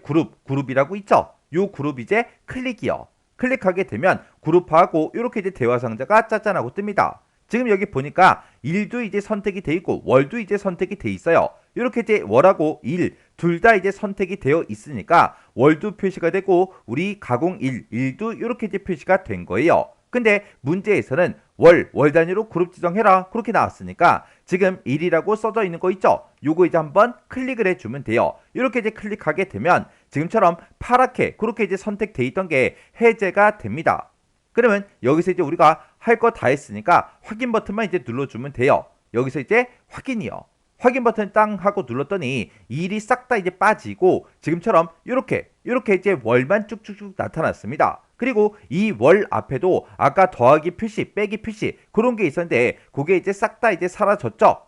그룹이라고 있죠? 요 그룹 이제 클릭이요. 클릭하게 되면 그룹하고 이렇게 이제 대화 상자가 짜잔하고 뜹니다. 지금 여기 보니까 일도 이제 선택이 돼 있고 월도 이제 선택이 돼 있어요. 이렇게 이제 월하고 일 둘 다 이제 선택이 되어 있으니까 월도 표시가 되고 우리 가공일 일도 이렇게 이제 표시가 된 거예요. 근데 문제에서는 월 단위로 그룹 지정해라 그렇게 나왔으니까 지금 1이라고 써져 있는 거 있죠? 요거 이제 한번 클릭을 해주면 돼요. 이렇게 이제 클릭하게 되면 지금처럼 파랗게 그렇게 이제 선택돼 있던 게 해제가 됩니다. 그러면 여기서 이제 우리가 할 거 다 했으니까 확인 버튼만 이제 눌러주면 돼요. 여기서 이제 확인이요. 확인 버튼 땅 하고 눌렀더니 일이 싹 다 이제 빠지고 지금처럼 이렇게 이제 월만 쭉쭉쭉 나타났습니다. 그리고 이 월 앞에도 아까 더하기 표시, 빼기 표시 그런 게 있었는데 그게 이제 싹 다 이제 사라졌죠.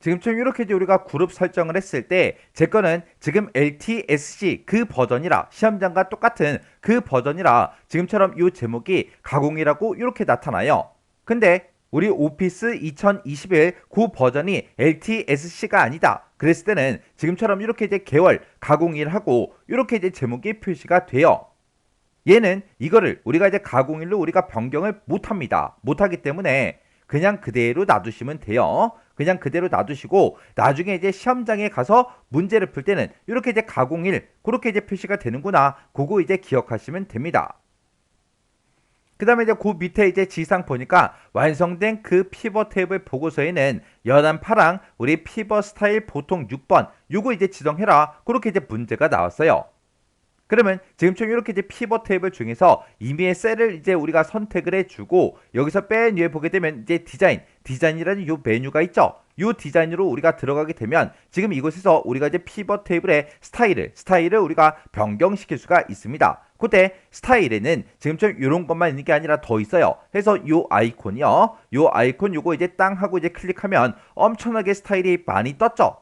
지금처럼 이렇게 이제 우리가 그룹 설정을 했을 때 제 거는 지금 LTSC 그 버전이라 시험장과 똑같은 그 버전이라 지금처럼 이 제목이 가공이라고 이렇게 나타나요. 근데 우리 오피스 2021 그 버전이 LTSC가 아니다. 그랬을 때는 지금처럼 이렇게 이제 개월 가공일하고 이렇게 이제 제목이 표시가 돼요. 얘는 이거를 우리가 이제 가공일로 우리가 변경을 못합니다. 못하기 때문에 그냥 그대로 놔두시면 돼요. 그냥 그대로 놔두시고 나중에 이제 시험장에 가서 문제를 풀 때는 이렇게 이제 가공일 그렇게 이제 표시가 되는구나. 그거 이제 기억하시면 됩니다. 그 다음에 이제 그 밑에 이제 지상 보니까 완성된 그 피벗 테이블 보고서에는 연한 파랑 우리 피벗 스타일 보통 6번 요거 이제 지정해라. 그렇게 이제 문제가 나왔어요. 그러면 지금처럼 이렇게 이제 피벗 테이블 중에서 임의의 셀을 이제 우리가 선택을 해주고 여기서 맨 위에 보게 되면 이제 디자인이라는 요 메뉴가 있죠. 요 디자인으로 우리가 들어가게 되면 지금 이곳에서 우리가 이제 피벗 테이블의 스타일을 우리가 변경시킬 수가 있습니다. 그때 스타일에는 지금처럼 이런 것만 있는 게 아니라 더 있어요. 해서 요 아이콘이요. 요 아이콘 요거 이제 땅 하고 이제 클릭하면 엄청나게 스타일이 많이 떴죠.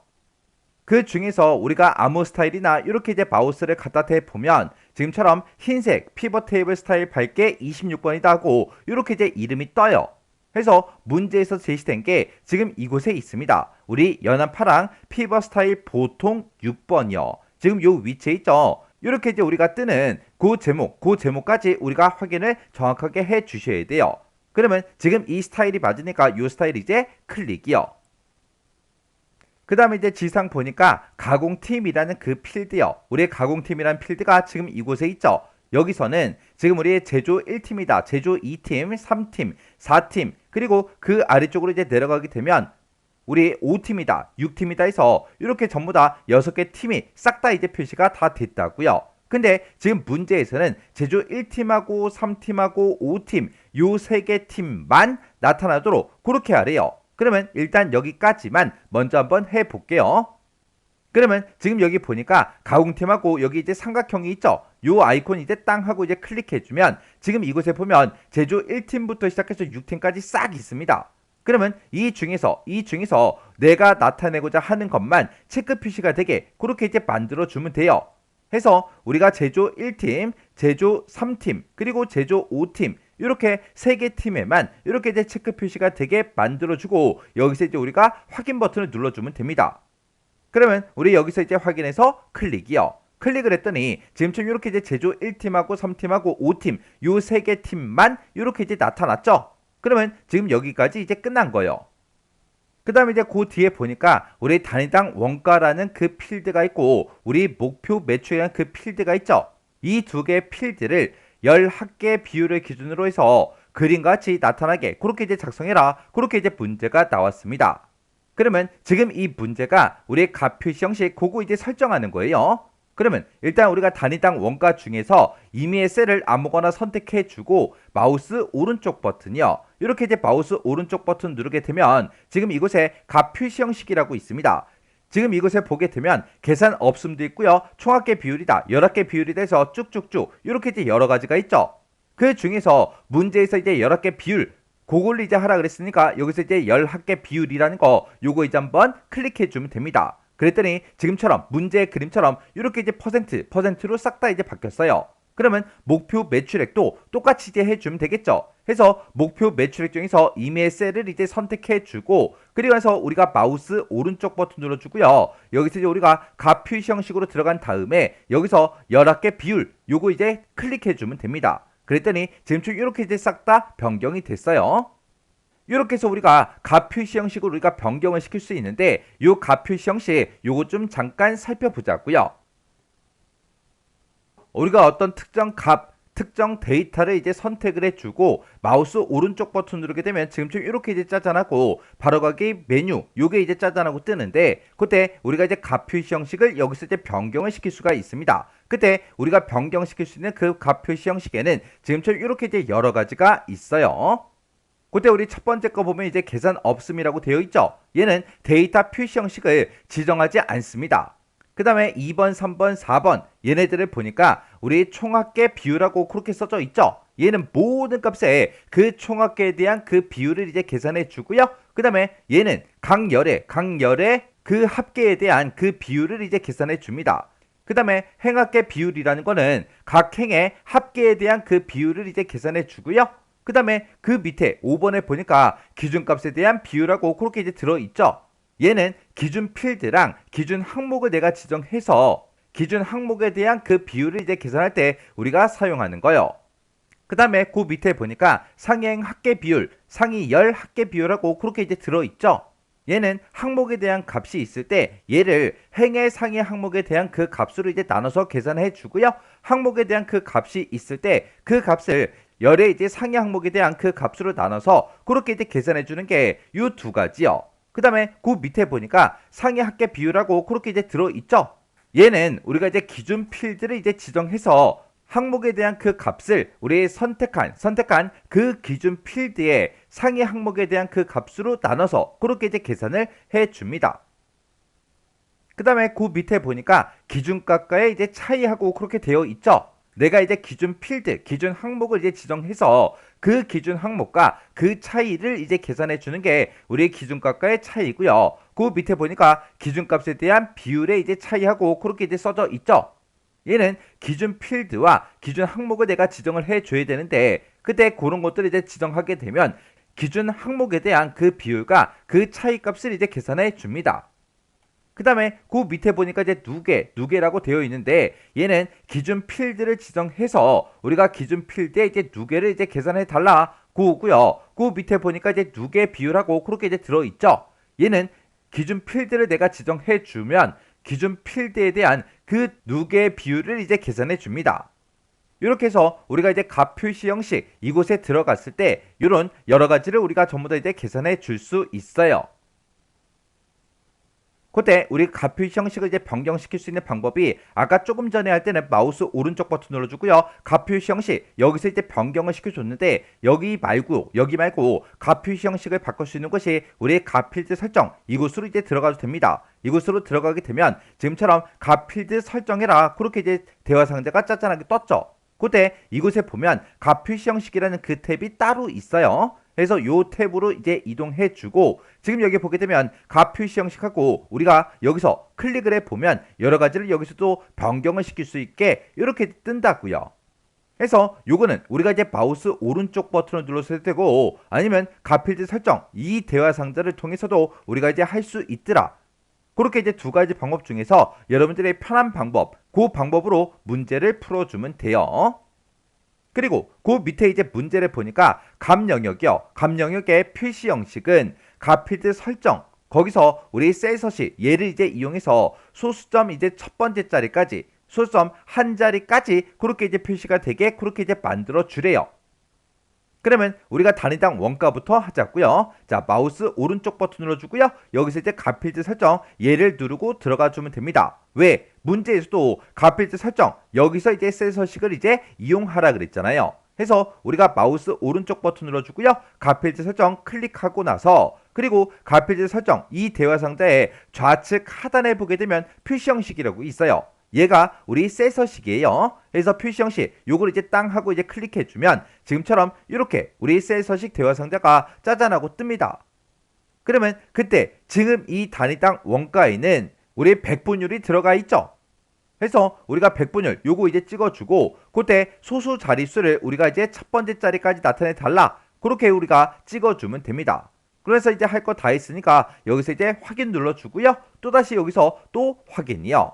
그 중에서 우리가 아무 스타일이나 이렇게 이제 마우스를 갖다 대보면 지금처럼 흰색 피벗 테이블 스타일 밝게 26번이다 하고 이렇게 이제 이름이 떠요. 해서 문제에서 제시된 게 지금 이곳에 있습니다. 우리 연한 파랑 피버 스타일 보통 6번이요. 지금 요 위치에 있죠. 이렇게 이제 우리가 뜨는 그 제목까지 우리가 확인을 정확하게 해 주셔야 돼요. 그러면 지금 이 스타일이 맞으니까 요 스타일 이제 클릭이요. 그 다음에 이제 지상 보니까 가공팀이라는 그 필드요. 우리의 가공팀이라는 필드가 지금 이곳에 있죠. 여기서는 지금 우리의 제조 1팀이다. 제조 2팀, 3팀, 4팀, 그리고 그 아래쪽으로 이제 내려가게 되면 우리 5팀이다, 6팀이다 해서 이렇게 전부 다 6개 팀이 싹 다 이제 표시가 다 됐다고요. 근데 지금 문제에서는 제조 1팀하고 3팀하고 5팀 요 3개 팀만 나타나도록 그렇게 하래요. 그러면 일단 여기까지만 먼저 한번 해볼게요. 그러면 지금 여기 보니까 가공팀하고 여기 이제 삼각형이 있죠. 요 아이콘 이제 땅 하고 이제 클릭해주면 지금 이곳에 보면 제조 1팀부터 시작해서 6팀까지 싹 있습니다. 그러면 이 중에서 내가 나타내고자 하는 것만 체크 표시가 되게 그렇게 이제 만들어주면 돼요. 해서 우리가 제조 1팀, 제조 3팀, 그리고 제조 5팀 이렇게 3개 팀에만 이렇게 이제 체크 표시가 되게 만들어주고 여기서 이제 우리가 확인 버튼을 눌러주면 됩니다. 그러면 우리 여기서 이제 확인해서 클릭이요. 클릭을 했더니 지금처럼 이렇게 이제 제조 1팀하고 3팀하고 5팀 요 3개 팀만 이렇게 이제 나타났죠. 그러면 지금 여기까지 이제 끝난 거예요. 그 다음에 이제 그 뒤에 보니까 우리 단위당 원가라는 그 필드가 있고 우리 목표 매출이라는 그 필드가 있죠. 이 두 개의 필드를 열 합계 비율을 기준으로 해서 그림같이 나타나게 그렇게 이제 작성해라. 그렇게 이제 문제가 나왔습니다. 그러면 지금 이 문제가 우리의 값표시 형식 그거 이제 설정하는 거예요. 그러면 일단 우리가 단위당 원가 중에서 임의의 셀을 아무거나 선택해주고 마우스 오른쪽 버튼이요. 이렇게 이제 마우스 오른쪽 버튼 누르게 되면 지금 이곳에 값표시 형식이라고 있습니다. 지금 이곳에 보게 되면 계산 없음도 있고요. 총합계 비율이다. 열합계 비율이 돼서 쭉쭉쭉 이렇게 이제 여러 가지가 있죠. 그 중에서 문제에서 이제 열합계 비율 그걸 이제 하라 그랬으니까 여기서 이제 열합계 비율이라는 거 요거 이제 한번 클릭해 주면 됩니다. 그랬더니 지금처럼 문제의 그림처럼 이렇게 이제 퍼센트로 싹 다 이제 바뀌었어요. 그러면 목표 매출액도 똑같이 이제 해주면 되겠죠. 해서 목표 매출액 중에서 임의의 셀을 이제 선택해 주고 그리고 해서 우리가 마우스 오른쪽 버튼 눌러주고요. 여기서 이제 우리가 값 표시 형식으로 들어간 다음에 여기서 열합계 비율 요거 이제 클릭해 주면 됩니다. 그랬더니 지금처럼 이렇게 이제 싹 다 변경이 됐어요. 이렇게 해서 우리가 값 표시 형식으로 우리가 변경을 시킬 수 있는데 이 값 표시 형식 요거 좀 잠깐 살펴보자고요. 우리가 어떤 특정 값, 특정 데이터를 이제 선택을 해주고 마우스 오른쪽 버튼 누르게 되면 지금처럼 이렇게 이제 짜잔하고 바로가기 메뉴 요게 이제 짜잔하고 뜨는데 그때 우리가 이제 값 표시 형식을 여기서 이제 변경을 시킬 수가 있습니다. 그때 우리가 변경시킬 수 있는 그 값 표시 형식에는 지금처럼 이렇게 이제 여러 가지가 있어요. 그때 우리 첫 번째 거 보면 이제 계산 없음이라고 되어 있죠. 얘는 데이터 표시 형식을 지정하지 않습니다. 그 다음에 2번, 3번, 4번 얘네들을 보니까 우리 총합계 비율하고 그렇게 써져 있죠. 얘는 모든 값에 그 총합계에 대한 그 비율을 이제 계산해 주고요. 그 다음에 얘는 강열의 그 합계에 대한 그 비율을 이제 계산해 줍니다. 그 다음에 행합계 비율이라는 거는 각 행의 합계에 대한 그 비율을 이제 계산해 주고요. 그 다음에 그 밑에 5번에 보니까 기준값에 대한 비율하고 그렇게 이제 들어있죠. 얘는 기준 필드랑 기준 항목을 내가 지정해서 기준 항목에 대한 그 비율을 이제 계산할 때 우리가 사용하는 거예요. 그 다음에 그 밑에 보니까 상행 합계 비율, 상위 열 합계 비율하고 그렇게 이제 들어있죠. 얘는 항목에 대한 값이 있을 때 얘를 행의 상위 항목에 대한 그 값으로 이제 나눠서 계산해 주고요. 항목에 대한 그 값이 있을 때 그 값을 열의 이제 상위 항목에 대한 그 값으로 나눠서 그렇게 이제 계산해 주는 게 이 두 가지요. 그 다음에 그 밑에 보니까 상위 합계 비율하고 그렇게 이제 들어있죠. 얘는 우리가 이제 기준 필드를 이제 지정해서 항목에 대한 그 값을 우리 선택한 그 기준 필드의 상위 항목에 대한 그 값으로 나눠서 그렇게 이제 계산을 해 줍니다. 그 다음에 그 밑에 보니까 기준값과의 이제 차이하고 그렇게 되어 있죠. 내가 이제 기준 필드, 기준 항목을 이제 지정해서 그 기준 항목과 그 차이를 이제 계산해 주는 게 우리의 기준값과의 차이고요. 그 밑에 보니까 기준값에 대한 비율의 이제 차이하고 그렇게 이제 써져 있죠. 얘는 기준 필드와 기준 항목을 내가 지정을 해 줘야 되는데 그때 그런 것들을 이제 지정하게 되면 기준 항목에 대한 그 비율과 그 차이값을 이제 계산해 줍니다. 그 다음에 그 밑에 보니까 이제 누계라고 되어 있는데 얘는 기준 필드를 지정해서 우리가 기준 필드에 이제 누계를 이제 계산해 달라 그거고요. 그 밑에 보니까 이제 누계 비율하고 그렇게 이제 들어있죠. 얘는 기준 필드를 내가 지정해 주면 기준 필드에 대한 그 누계 비율을 이제 계산해 줍니다. 이렇게 해서 우리가 이제 값 표시 형식 이곳에 들어갔을 때 이런 여러 가지를 우리가 전부 다 이제 계산해 줄 수 있어요. 그때 우리 값 표시 형식을 이제 변경시킬 수 있는 방법이 아까 조금 전에 할 때는 마우스 오른쪽 버튼 눌러주고요. 값 표시 형식 여기서 이제 변경을 시켜줬는데 여기 말고 값 표시 형식을 바꿀 수 있는 것이 우리의 값 필드 설정 이곳으로 이제 들어가도 됩니다. 이곳으로 들어가게 되면 지금처럼 값 필드 설정해라 그렇게 이제 대화 상자가 짠짠하게 떴죠. 그때 이곳에 보면 값 표시 형식이라는 그 탭이 따로 있어요. 그래서 요 탭으로 이제 이동해 주고 지금 여기 보게 되면 값 표시 형식하고 우리가 여기서 클릭을 해 보면 여러 가지를 여기서도 변경을 시킬 수 있게 이렇게 뜬다고요. 그래서 요거는 우리가 이제 마우스 오른쪽 버튼을 눌러서 되고 아니면 값 필드 설정 이 대화 상자를 통해서도 우리가 이제 할 수 있더라. 그렇게 이제 두 가지 방법 중에서 여러분들의 편한 방법, 그 방법으로 문제를 풀어주면 돼요. 그리고 그 밑에 이제 문제를 보니까 값 영역이요. 값 영역의 표시 형식은 값 필드 설정. 거기서 우리 셀 서식 얘를 이제 이용해서 소수점 이제 첫 번째 자리까지 소수점 한 자리까지 그렇게 이제 표시가 되게 그렇게 이제 만들어 주래요. 그러면 우리가 단위당 원가부터 하자고요. 자, 마우스 오른쪽 버튼 눌러주고요. 여기서 이제 값 필드 설정 얘를 누르고 들어가 주면 됩니다. 왜? 문제에서도 값 필드 설정 여기서 이제 셀 서식을 이제 이용하라 그랬잖아요. 해서 우리가 마우스 오른쪽 버튼 눌러주고요. 값 필드 설정 클릭하고 나서 그리고 값 필드 설정 이 대화 상자의 좌측 하단에 보게 되면 표시 형식이라고 있어요. 얘가 우리 셀 서식이에요. 그래서 표시 형식 요걸 이제 땅 하고 이제 클릭해 주면 지금처럼 이렇게 우리 셀 서식 대화 상자가 짜잔하고 뜹니다. 그러면 그때 지금 이 단위당 원가에는 우리 백분율이 들어가 있죠. 그래서 우리가 백분율 요거 이제 찍어주고 그때 소수 자릿수를 우리가 이제 첫 번째 자리까지 나타내 달라 그렇게 우리가 찍어주면 됩니다. 그래서 이제 할 거 다 했으니까 여기서 이제 확인 눌러주고요. 또다시 여기서 또 확인이요.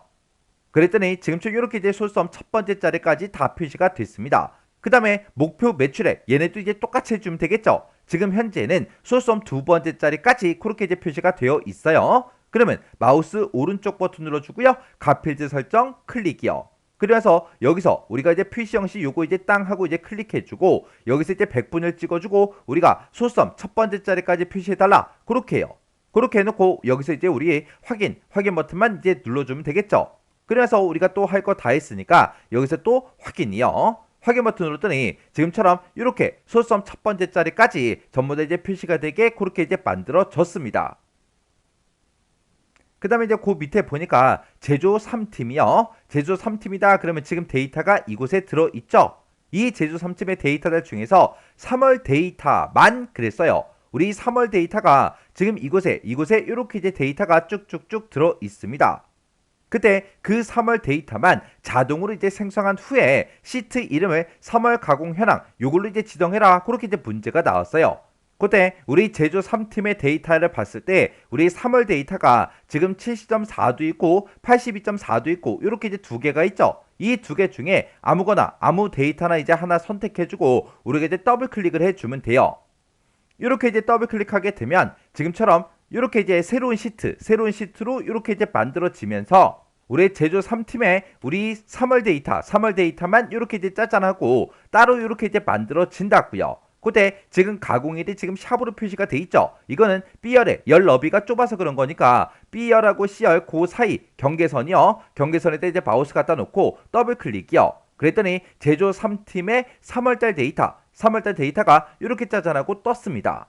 그랬더니 지금처럼 이렇게 이제 소수점 첫 번째 자리까지 다 표시가 됐습니다. 그 다음에 목표 매출액 얘네도 이제 똑같이 해주면 되겠죠. 지금 현재는 소수점 두 번째 자리까지 그렇게 이제 표시가 되어 있어요. 그러면 마우스 오른쪽 버튼 눌러주고요. 값 필드 설정 클릭이요. 그래서 여기서 우리가 이제 표시 형식 요거 이제 땅 하고 이제 클릭해주고 여기서 이제 백분을 찍어주고 우리가 소수점 첫 번째 자리까지 표시해달라 그렇게 해요. 그렇게 해놓고 여기서 이제 우리 확인 버튼만 이제 눌러주면 되겠죠. 그래서 우리가 또 할 거 다 했으니까 여기서 또 확인이요. 확인 버튼 눌렀더니 지금처럼 이렇게 소수점 첫 번째 자리까지 전부 다 이제 표시가 되게 그렇게 이제 만들어졌습니다. 그 다음에 이제 그 밑에 보니까 제조 3팀이요. 제조 3팀이다. 그러면 지금 데이터가 이곳에 들어있죠. 이 제조 3팀의 데이터들 중에서 3월 데이터만 그랬어요. 우리 3월 데이터가 지금 이곳에 이렇게 이제 데이터가 쭉쭉쭉 들어 있습니다. 그때 그 3월 데이터만 자동으로 이제 생성한 후에 시트 이름을 3월 가공 현황 요걸로 이제 지정해라 그렇게 이제 문제가 나왔어요. 그때 우리 제조 3팀의 데이터를 봤을 때 우리 3월 데이터가 지금 70.4도 있고 82.4도 있고 이렇게 이제 두 개가 있죠. 이 두 개 중에 아무 데이터나 이제 하나 선택해주고 우리가 이제 더블 클릭을 해주면 돼요. 이렇게 이제 더블 클릭하게 되면 지금처럼 이렇게 이제 새로운 시트로 이렇게 이제 만들어지면서 우리 제조 3팀에 우리 3월 데이터만 이렇게 이제 짜잔하고 따로 이렇게 이제 만들어진다고요. 그때 지금 가공일이 지금 샵으로 표시가 돼 있죠. 이거는 B열의 열 너비가 좁아서 그런 거니까 B열하고 C열 그 사이 경계선이요. 경계선에다 이제 마우스 갖다 놓고 더블 클릭이요. 그랬더니 제조 3팀의 3월달 데이터가 이렇게 짜잔하고 떴습니다.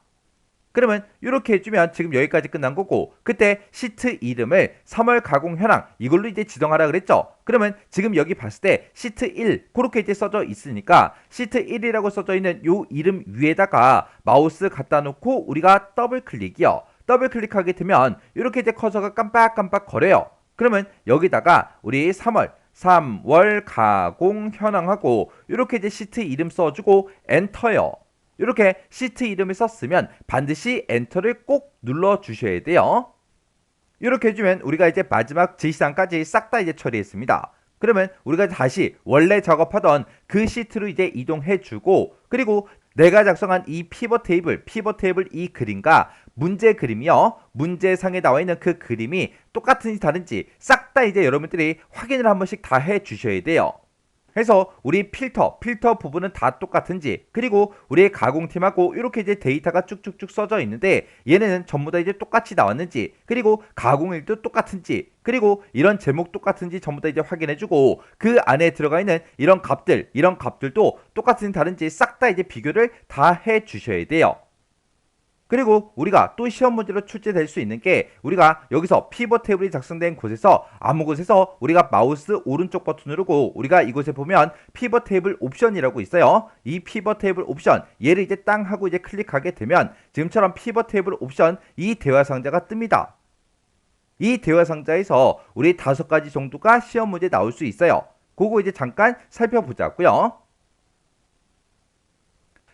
그러면 이렇게 해주면 지금 여기까지 끝난 거고 그때 시트 이름을 3월 가공 현황 이걸로 이제 지정하라 그랬죠. 그러면 지금 여기 봤을 때 시트 1 그렇게 이제 써져 있으니까 시트 1이라고 써져 있는 요 이름 위에다가 마우스 갖다 놓고 우리가 더블 클릭이요. 더블 클릭하게 되면 이렇게 이제 커서가 깜빡깜빡 거려요. 그러면 여기다가 우리 3월 가공 현황하고 이렇게 이제 시트 이름 써주고 엔터요. 이렇게 시트 이름을 썼으면 반드시 엔터를 꼭 눌러 주셔야 돼요. 이렇게 해주면 우리가 이제 마지막 제시사항까지 싹 다 이제 처리했습니다. 그러면 우리가 다시 원래 작업하던 그 시트로 이제 이동해주고, 그리고 내가 작성한 이 피벗 테이블 이 그림과 문제 그림이요, 문제상에 나와 있는 그 그림이 똑같은지 다른지 싹 다 이제 여러분들이 확인을 한 번씩 다 해주셔야 돼요. 해서 우리 필터 부분은 다 똑같은지, 그리고 우리의 가공팀하고 이렇게 이제 데이터가 쭉쭉쭉 써져 있는데 얘네는 전부 다 이제 똑같이 나왔는지, 그리고 가공일도 똑같은지, 그리고 이런 제목 똑같은지 전부 다 이제 확인해주고, 그 안에 들어가 있는 이런 값들도 똑같은지 다른지 싹 다 이제 비교를 다 해주셔야 돼요. 그리고 우리가 또 시험 문제로 출제될 수 있는 게, 우리가 여기서 피벗 테이블이 작성된 곳에서 아무 곳에서 우리가 마우스 오른쪽 버튼 누르고 우리가 이곳에 보면 피벗 테이블 옵션이라고 있어요. 이 피벗 테이블 옵션 얘를 이제 땅 하고 이제 클릭하게 되면 지금처럼 피벗 테이블 옵션 이 대화 상자가 뜹니다. 이 대화 상자에서 우리 5가지 정도가 시험 문제 나올 수 있어요. 그거 이제 잠깐 살펴보자고요.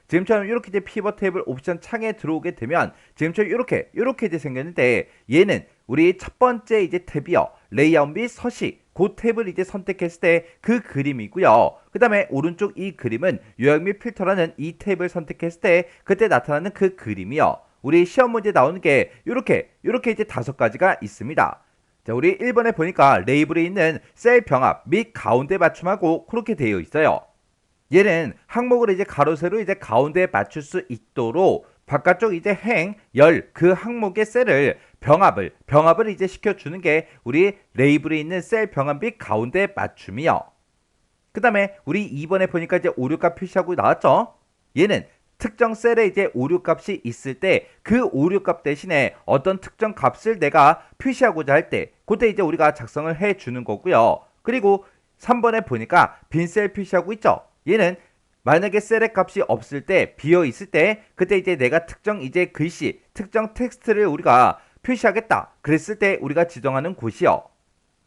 지금처럼 이렇게 이제 피벗 테이블 옵션 창에 들어오게 되면 지금처럼 이렇게 이제 생겼는데, 얘는 우리 첫 번째 이제 탭이요, 레이아웃 및 서식, 그 탭을 이제 선택했을 때 그 그림이고요. 그 다음에 오른쪽 이 그림은 요약 및 필터라는 이 탭을 선택했을 때 그때 나타나는 그 그림이요. 우리 시험 문제 나오는 게 이렇게 이제 5가지가 있습니다. 자, 우리 1번에 보니까 레이블에 있는 셀 병합 및 가운데 맞춤하고 그렇게 되어 있어요. 얘는 항목을 이제 가로 세로 이제 가운데에 맞출 수 있도록 바깥쪽 이제 행, 열 그 항목의 셀을 병합을 이제 시켜주는 게 우리 레이블에 있는 셀 병합 및 가운데 맞춤이요. 그 다음에 우리 2번에 보니까 이제 오류값 표시하고 나왔죠. 얘는 특정 셀에 이제 오류값이 있을 때 그 오류값 대신에 어떤 특정 값을 내가 표시하고자 할 때 그때 이제 우리가 작성을 해주는 거고요. 그리고 3번에 보니까 빈 셀 표시하고 있죠. 얘는 만약에 셀의 값이 없을 때, 비어 있을 때, 그때 이제 내가 특정 이제 글씨, 특정 텍스트를 우리가 표시하겠다 그랬을 때 우리가 지정하는 곳이요.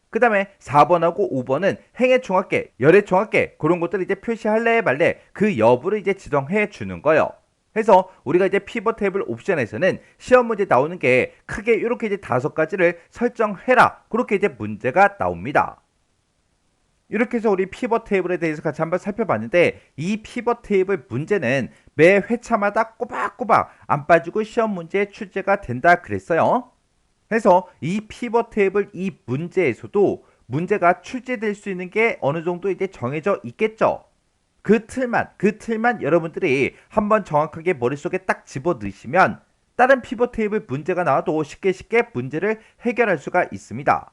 그 다음에 4번하고 5번은 행의 총합계, 열의 총합계 그런 것들을 이제 표시할래 말래 그 여부를 이제 지정해 주는 거예요. 그래서 우리가 이제 피벗 테이블 옵션에서는 시험 문제 나오는 게 크게 이렇게 이제 5가지를 설정해라 그렇게 이제 문제가 나옵니다. 이렇게 해서 우리 피벗 테이블에 대해서 같이 한번 살펴봤는데, 이 피벗 테이블 문제는 매 회차마다 꼬박꼬박 안 빠지고 시험 문제에 출제가 된다 그랬어요. 그래서 이 피벗 테이블 이 문제에서도 문제가 출제될 수 있는 게 어느 정도 이제 정해져 있겠죠. 그 틀만 여러분들이 한번 정확하게 머릿속에 딱 집어 넣으시면 다른 피벗 테이블 문제가 나와도 쉽게 문제를 해결할 수가 있습니다.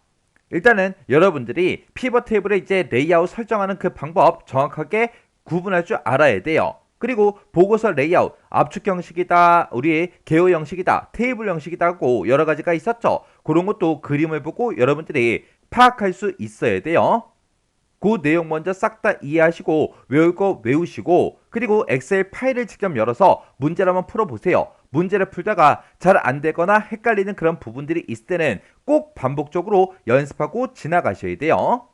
일단은 여러분들이 피벗 테이블에 이제 레이아웃 설정하는 그 방법 정확하게 구분할 줄 알아야 돼요. 그리고 보고서 레이아웃, 압축 형식이다, 우리 개요 형식이다, 테이블 형식이다 하고 여러 가지가 있었죠. 그런 것도 그림을 보고 여러분들이 파악할 수 있어야 돼요. 그 내용 먼저 싹 다 이해하시고 외울 거 외우시고, 그리고 엑셀 파일을 직접 열어서 문제를 한번 풀어보세요. 문제를 풀다가 잘 안되거나 헷갈리는 그런 부분들이 있을 때는 꼭 반복적으로 연습하고 지나가셔야 돼요.